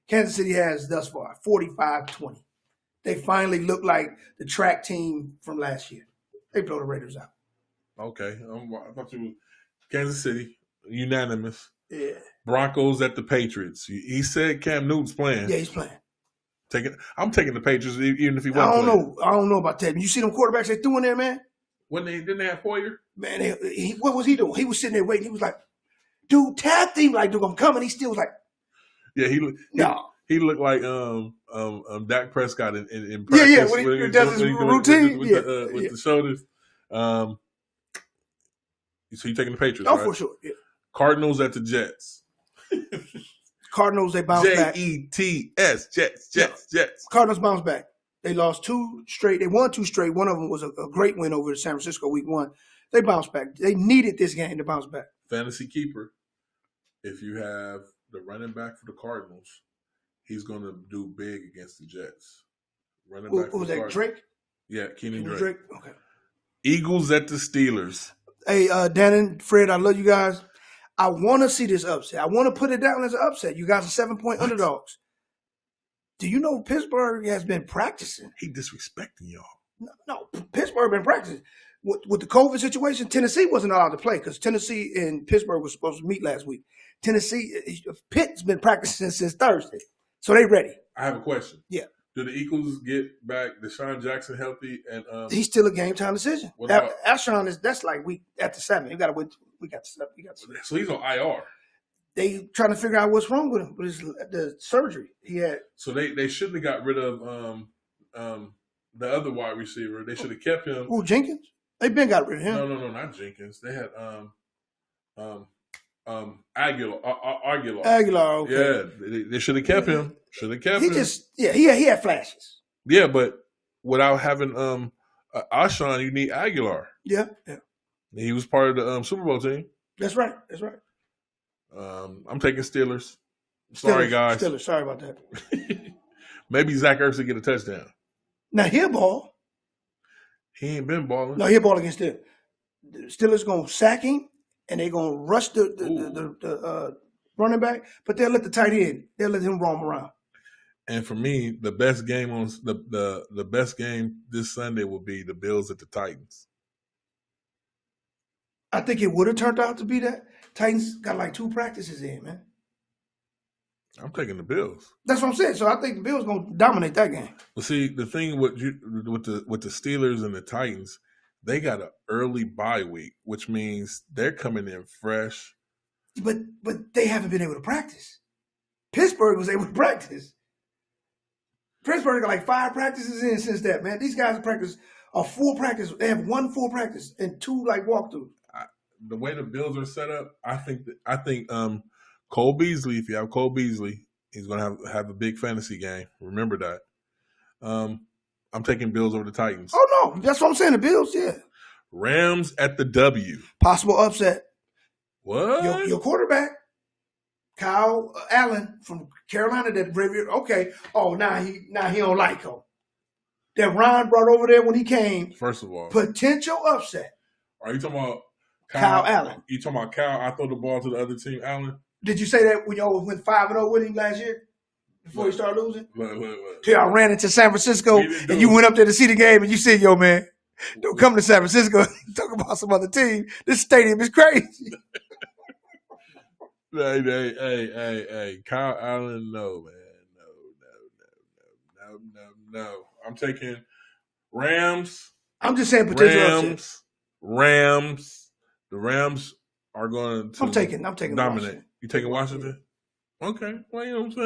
Speaker 4: Kansas City has thus far, 45-20. They finally look like the track team from last year. They blow the Raiders out.
Speaker 3: Okay. I thought you were Kansas City, unanimous.
Speaker 4: Yeah.
Speaker 3: Broncos at the Patriots. He said Cam Newton's playing.
Speaker 4: Yeah, he's playing.
Speaker 3: I'm taking the Patriots even if he wasn't
Speaker 4: I
Speaker 3: playing.
Speaker 4: I don't know about that. You see them quarterbacks they threw in there, man?
Speaker 3: Didn't they have Hoyer?
Speaker 4: Man, what was he doing? He was sitting there waiting. He was like, dude, tap him like, dude, I'm coming. He still was like,
Speaker 3: yeah, he looked like Dak Prescott in practice.
Speaker 4: Yeah, when he does his routine.
Speaker 3: With the shoulders. So you're taking the Patriots,
Speaker 4: Oh,
Speaker 3: right?
Speaker 4: for sure. Yeah.
Speaker 3: Cardinals at the Jets.
Speaker 4: Cardinals, they bounce back.
Speaker 3: Jets, Jets.
Speaker 4: Cardinals bounce back. They lost 2 straight. They won 2 straight. One of them was a great win over San Francisco week 1. They bounced back. They needed this game to bounce back.
Speaker 3: Fantasy keeper. If you have the running back for the Cardinals, he's going to do big against the Jets. Running back.
Speaker 4: Who was that? Drake?
Speaker 3: Yeah, Keenan Drake.
Speaker 4: Okay.
Speaker 3: Eagles at the Steelers.
Speaker 4: Hey, Dan and Fred, I love you guys. I want to see this upset. I want to put it down as an upset. You guys are 7-point underdogs. Do you know Pittsburgh has been practicing?
Speaker 3: He disrespecting y'all.
Speaker 4: No, Pittsburgh been practicing. With the COVID situation, Tennessee wasn't allowed to play because Tennessee and Pittsburgh were supposed to meet last week. Pitt's been practicing since Thursday, so they ready.
Speaker 3: I have a question.
Speaker 4: Yeah.
Speaker 3: Do the Eagles get back Deshaun Jackson healthy? And
Speaker 4: he's still a game time decision. Alshon that's like week after 7. You got to wait. We got to step.
Speaker 3: So he's on IR.
Speaker 4: They trying to figure out what's wrong with him with the surgery he had.
Speaker 3: So they shouldn't have got rid of the other wide receiver. They should have kept him.
Speaker 4: Who, Jenkins? They been got rid of him.
Speaker 3: No, not Jenkins. They had Aguilar.
Speaker 4: Aguilar, okay.
Speaker 3: Yeah, they should have kept him. Should have kept him.
Speaker 4: He had flashes.
Speaker 3: Yeah, but without having Alshon, you need Aguilar.
Speaker 4: Yeah.
Speaker 3: He was part of the Super Bowl team.
Speaker 4: That's right.
Speaker 3: I'm taking Steelers. Sorry, guys.
Speaker 4: Steelers. Sorry about that.
Speaker 3: Maybe Zach Ertz will get a touchdown.
Speaker 4: Now he'll ball.
Speaker 3: He ain't been balling.
Speaker 4: No, he'll ball against them. The Steelers gonna sack him, and they're gonna rush the running back, but they'll let the tight end. They'll let him roam around.
Speaker 3: And for me, the best game on the best game this Sunday will be the Bills at the Titans.
Speaker 4: I think it would have turned out to be that. Titans got like 2 practices in, man.
Speaker 3: I'm taking the Bills.
Speaker 4: That's what I'm saying. So I think the Bills gonna dominate that game.
Speaker 3: Well, see, the thing with the Steelers and the Titans, they got an early bye week, which means they're coming in fresh.
Speaker 4: But they haven't been able to practice. Pittsburgh was able to practice. Pittsburgh got like 5 practices in since that, man. These guys practice a full practice. They have 1 full practice and 2 like walkthroughs.
Speaker 3: The way the Bills are set up, I think Cole Beasley, if you have Cole Beasley, he's going to have a big fantasy game. Remember that. I'm taking Bills over the Titans.
Speaker 4: Oh, no. That's what I'm saying. The Bills, yeah.
Speaker 3: Rams at the W.
Speaker 4: Possible upset.
Speaker 3: What?
Speaker 4: Your quarterback, Kyle Allen from Carolina, that okay. Oh, now he don't like him. That Ron brought over there when he came.
Speaker 3: First of all.
Speaker 4: Potential upset.
Speaker 3: Are you talking about
Speaker 4: Kyle Allen?
Speaker 3: You talking about Kyle? I throw the ball to the other team, Allen.
Speaker 4: Did you say that when y'all went 5-0 with him last year? Before he started losing?
Speaker 3: What?
Speaker 4: Y'all ran into San Francisco and you went up there to see the game and you said, yo, man, don't come to San Francisco and talk about some other team. This stadium is crazy.
Speaker 3: Hey. Kyle Allen, no, man. No. I'm taking Rams.
Speaker 4: I'm just saying potential upset.
Speaker 3: Rams. The Rams are going to
Speaker 4: I'm taking
Speaker 3: dominate.
Speaker 4: Washington.
Speaker 3: You taking Washington? Okay. Well, you know what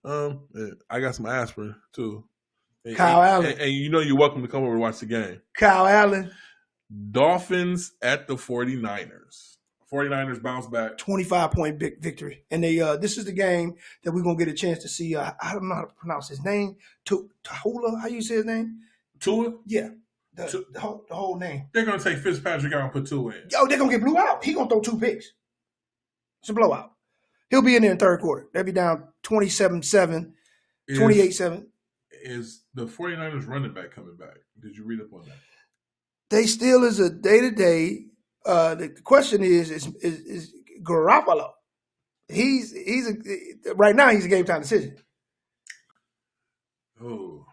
Speaker 3: I'm saying? I got some aspirin, too.
Speaker 4: Kyle Allen.
Speaker 3: And you know you're welcome to come over and watch the game.
Speaker 4: Kyle Allen.
Speaker 3: Dolphins at the 49ers. 49ers bounce back.
Speaker 4: 25-point victory. And they this is the game that we're going to get a chance to see. I don't know how to pronounce his name. Tahula, how you say his name?
Speaker 3: Tua?
Speaker 4: Yeah. The whole name.
Speaker 3: They're going to take Fitzpatrick out and put Tua in.
Speaker 4: Yo, they're going to get blew out. He's going to throw 2 picks. It's a blowout. He'll be in there in third quarter. They'll be down 27-7, 28-7.
Speaker 3: is the 49ers running back coming back? Did you read up on that?
Speaker 4: They still is a day-to-day. The question is Garoppolo. Right now he's a game time decision.
Speaker 3: Oh.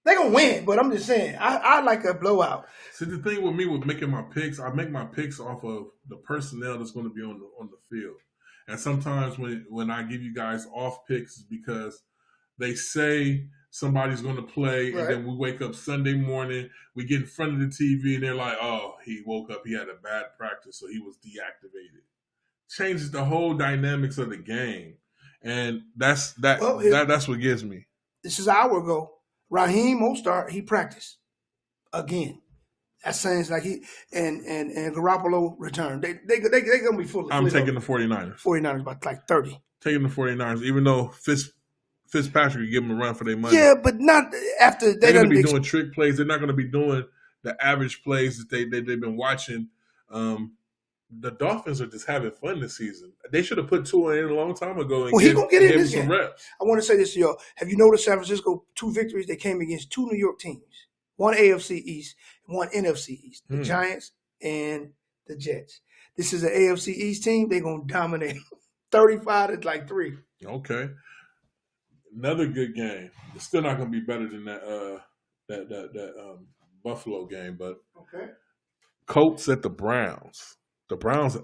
Speaker 4: They're gonna win, but I'm just saying, I like a blowout.
Speaker 3: See, the thing with me with making my picks, I make my picks off of the personnel that's going to be on the field. And sometimes when I give you guys off picks, it's because they say somebody's going to play,
Speaker 4: Right.
Speaker 3: and then we wake up Sunday morning, we get in front of the TV, and they're like, "Oh, he woke up, he had a bad practice, so he was deactivated." Changes the whole dynamics of the game, and that's what gives me.
Speaker 4: This is an hour ago. Raheem Mostert, he practiced again. That sounds like he and Garoppolo returned. They gonna be full.
Speaker 3: I'm taking the 49ers.
Speaker 4: 49ers by like 30.
Speaker 3: Taking the 49ers, even though Fitzpatrick could give them a run for their money.
Speaker 4: Yeah, but not after
Speaker 3: they're going to be doing trick plays. They're not going to be doing the average plays that they've been watching. The Dolphins are just having fun this season. They should have put Tua in a long time ago and
Speaker 4: he gonna get in this
Speaker 3: some
Speaker 4: game.
Speaker 3: reps.
Speaker 4: I want to say this to y'all. Have you noticed San Francisco 2 victories? They came against 2 New York teams. One AFC East, one NFC East. The Giants and the Jets. This is an AFC East team. They're gonna dominate 35-3.
Speaker 3: Okay. Another good game. It's still not going to be better than that Buffalo game, but
Speaker 4: okay.
Speaker 3: Colts at the Browns. The Browns,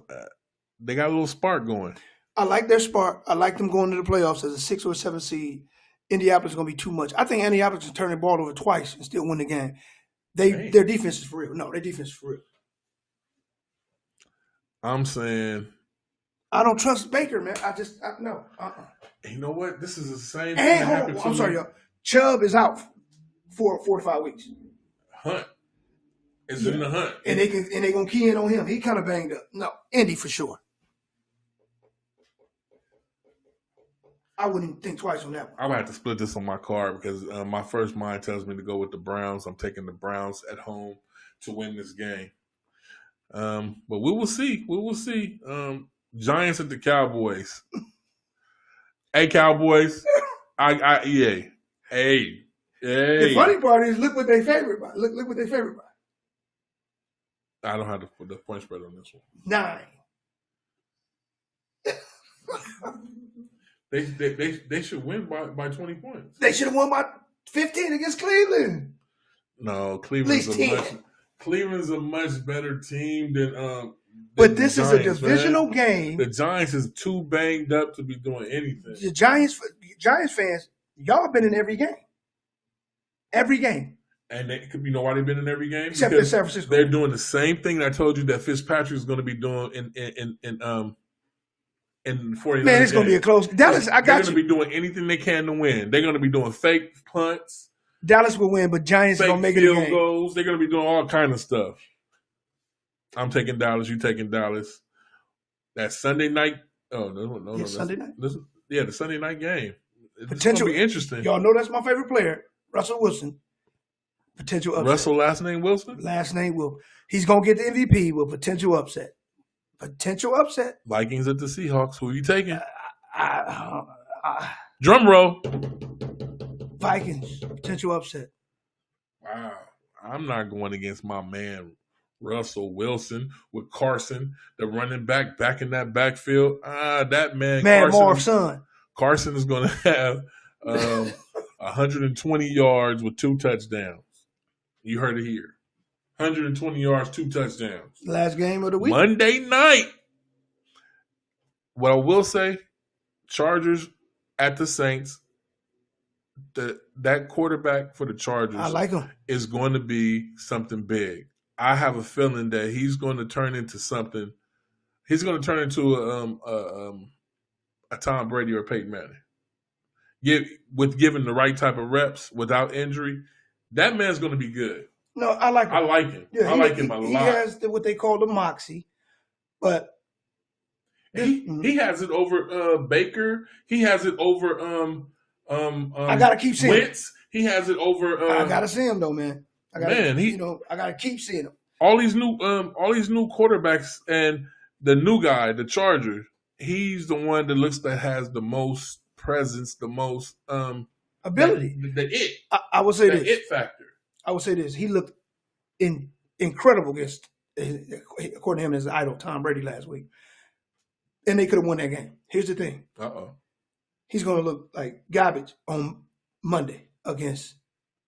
Speaker 3: they got a little spark going.
Speaker 4: I like their spark. I like them going to the playoffs as a 6 or 7 seed. Indianapolis is going to be too much. I think Indianapolis can turn the ball over twice and still win the game. Their defense is for real. No, their defense is for real.
Speaker 3: I'm saying
Speaker 4: I don't trust Baker, man. No.
Speaker 3: You know what? This is the same thing
Speaker 4: And
Speaker 3: that happened to
Speaker 4: I'm sorry, y'all. Chubb is out for 4 to 5 weeks.
Speaker 3: Hunt is in the hunt,
Speaker 4: and they gonna key in on him. He kind of banged up. No, Indy for sure. I wouldn't even think twice on that one.
Speaker 3: I would have to split this on my card because my first mind tells me to go with the Browns. I'm taking the Browns at home to win this game. But we will see. We will see. Giants at the Cowboys. Hey, Cowboys. Hey.
Speaker 4: The funny part is, look what they favorite by. Look what they favorite by.
Speaker 3: I don't have the point spread on this one.
Speaker 4: 9.
Speaker 3: They should win by 20 points.
Speaker 4: They should have won by 15 against Cleveland.
Speaker 3: No, Cleveland's a much better team than
Speaker 4: but this
Speaker 3: Giants,
Speaker 4: is a divisional game.
Speaker 3: The Giants is too banged up to be doing anything.
Speaker 4: The Giants fans, y'all have been in every game. Every game.
Speaker 3: And you know why they've been in every game?
Speaker 4: Except for San Francisco.
Speaker 3: They're doing the same thing that I told you that Fitzpatrick is going to be doing in 49ers.
Speaker 4: Man, it's going to be a close. Dallas, I got you.
Speaker 3: They're going to be doing anything they can to win. They're going to be doing fake punts.
Speaker 4: Dallas will win, but Giants are going to make it a game.
Speaker 3: Field goals. They're going to be doing all kind of stuff. I'm taking Dallas. You taking Dallas. That Sunday night. Oh, no.
Speaker 4: Sunday night?
Speaker 3: The Sunday night game. It's
Speaker 4: going
Speaker 3: to be interesting.
Speaker 4: Y'all know that's my favorite player, Russell Wilson. Potential upset.
Speaker 3: Russell, last name Wilson?
Speaker 4: Last name Wilson. He's going to get the MVP with potential upset. Potential upset.
Speaker 3: Vikings at the Seahawks. Who are you taking? Drum roll.
Speaker 4: Vikings. Potential upset.
Speaker 3: Wow. I'm not going against my man Russell Wilson with Carson, the running back in that backfield. That man
Speaker 4: Marv's son.
Speaker 3: Carson is going to have 120 yards with 2 touchdowns. You heard it here. 120 yards, 2 touchdowns.
Speaker 4: Last game of the week.
Speaker 3: Monday night. What I will say, Chargers at the Saints. That quarterback for the Chargers,
Speaker 4: I like him,
Speaker 3: is going to be something big. I have a feeling that he's going to turn into something. He's going to turn into a Tom Brady or Peyton Manning. With given the right type of reps without injury, that man's going to be good.
Speaker 4: No, I like him.
Speaker 3: I like him.
Speaker 4: Yeah,
Speaker 3: I like him a lot.
Speaker 4: He has what they call the moxie, but
Speaker 3: he has it over Baker. He has it over
Speaker 4: I gotta keep seeing
Speaker 3: Wentz. He has it over.
Speaker 4: I gotta see him though, man. I gotta keep seeing him.
Speaker 3: All these new quarterbacks and the new guy, the Charger. He's the one that looks that has the most presence, the most.
Speaker 4: ability.
Speaker 3: The it.
Speaker 4: I would say
Speaker 3: The
Speaker 4: this.
Speaker 3: it factor.
Speaker 4: I would say this. He looked incredible against, according to him, his idol, Tom Brady, last week. And they could have won that game. Here's the thing. He's going to look like garbage on Monday against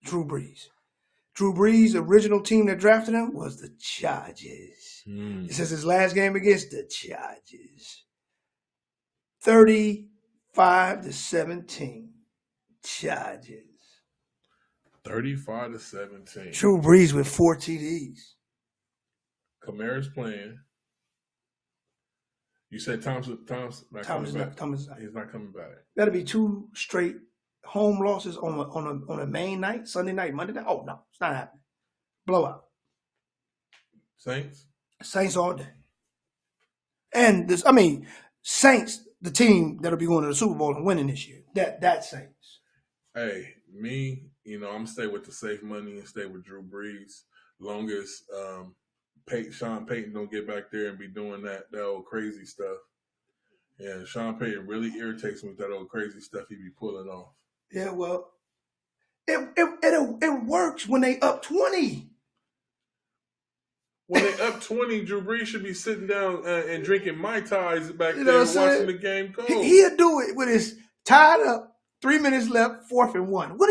Speaker 4: Drew Brees. Drew Brees' original team that drafted him was the Chargers. This is his last game against the Chargers. 35-17. Chargers.
Speaker 3: 35-17.
Speaker 4: Drew Brees with 4 TDs.
Speaker 3: Kamara's playing. You said Tom's not coming back. He's not coming back.
Speaker 4: That'll be 2 straight home losses on a main night, Sunday night, Monday night. Oh no, it's not happening. Blowout.
Speaker 3: Saints
Speaker 4: all day. And Saints, the team that'll be going to the Super Bowl and winning this year. That Saints.
Speaker 3: Hey, me, I'm stay with the safe money and stay with Drew Brees. Long as Sean Payton don't get back there and be doing that old crazy stuff. Yeah, Sean Payton really irritates me with that old crazy stuff he be pulling off.
Speaker 4: Yeah, well, it works when they up 20.
Speaker 3: When they up 20, Drew Brees should be sitting down and drinking Mai Tais back there and watching the game go.
Speaker 4: He'll do it when it's tied up, 3 minutes left, 4th and 1. Get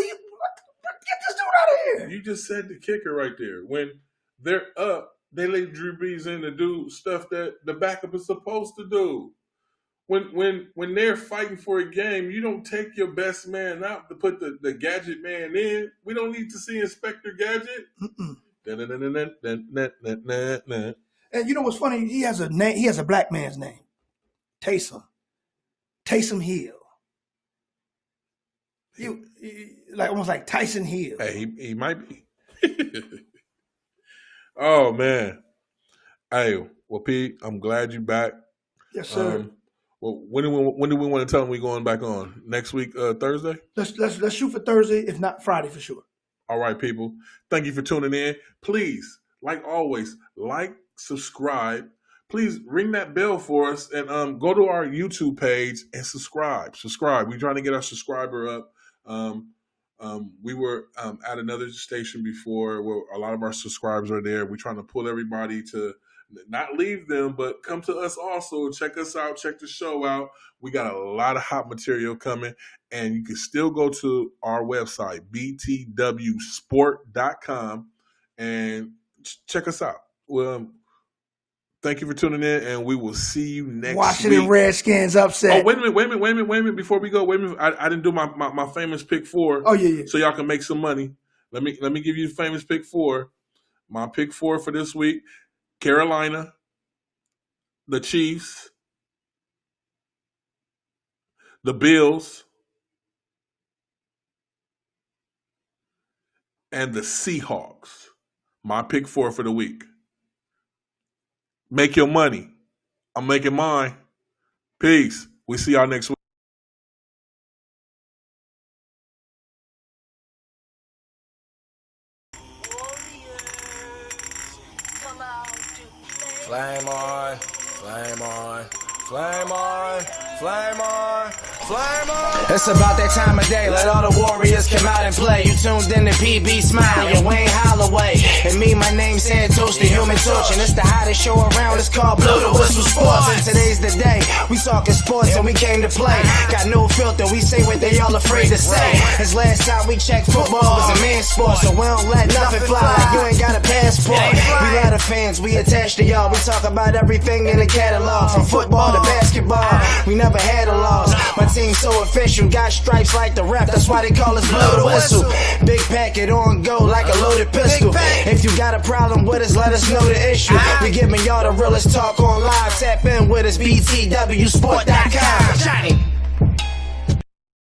Speaker 4: this dude out of here.
Speaker 3: You just said the kicker right there. When they're up, they let Drew Brees in to do stuff that the backup is supposed to do. When they're fighting for a game, you don't take your best man out to put the gadget man in. We don't need to see Inspector Gadget.
Speaker 4: And you know what's funny? He has a name. He has a black man's name. Taysom Hill. He like almost like Tyson Hill.
Speaker 3: Hey, he might be. Oh man. Hey, well, Pete, I'm glad you're back.
Speaker 4: Yes, sir.
Speaker 3: Well, when do we want to tell them we're going back on? Next week, Thursday?
Speaker 4: Let's shoot for Thursday, if not Friday for sure.
Speaker 3: All right, people. Thank you for tuning in. Please, like always, subscribe. Please ring that bell for us and go to our YouTube page and subscribe. We're trying to get our subscriber up. We were at another station before where a lot of our subscribers are there. We're trying to pull everybody to not leave them, but come to us also. Check us out. Check the show out. We got a lot of hot material coming, and you can still go to our website, btwsport.com, and check us out. Well, thank you for tuning in, and we will see you next
Speaker 4: Washington
Speaker 3: week.
Speaker 4: Redskins upset.
Speaker 3: Oh, wait a minute. Before we go, I didn't do my famous pick 4.
Speaker 4: Oh, yeah.
Speaker 3: So y'all can make some money. Let me give you the famous pick 4. My pick 4 for this week: Carolina, the Chiefs, the Bills, and the Seahawks. My pick 4 for the week. Make your money. I'm making mine. Peace. We see y'all next week.
Speaker 1: Flame on, flame on, flame on, flame on, flame on.
Speaker 2: It's about that time of day, let all the warriors come out and play. You tuned in to PB Smiley and Wayne Holloway. And me, my name's Santos, the Human Torch. And it's the hottest show around, it's called Blow the Whistle Sports. And today's the day, we talking sports and we came to play. Got no filter, we say what they all afraid to say. As last time we checked, football was a man's sport. So we don't let nothing fly like you ain't got a passport. We lot of fans, we attached to y'all. We talk about everything in the catalog, from football to basketball. We never had a loss. My team's so official, got stripes like the ref. That's why they call us Blow the Whistle. Big Packett on go like a loaded pistol. If you got a problem with us, let us know the issue. We giving y'all the realest talk on live. Tap in with us, btwsport.com. Shiny.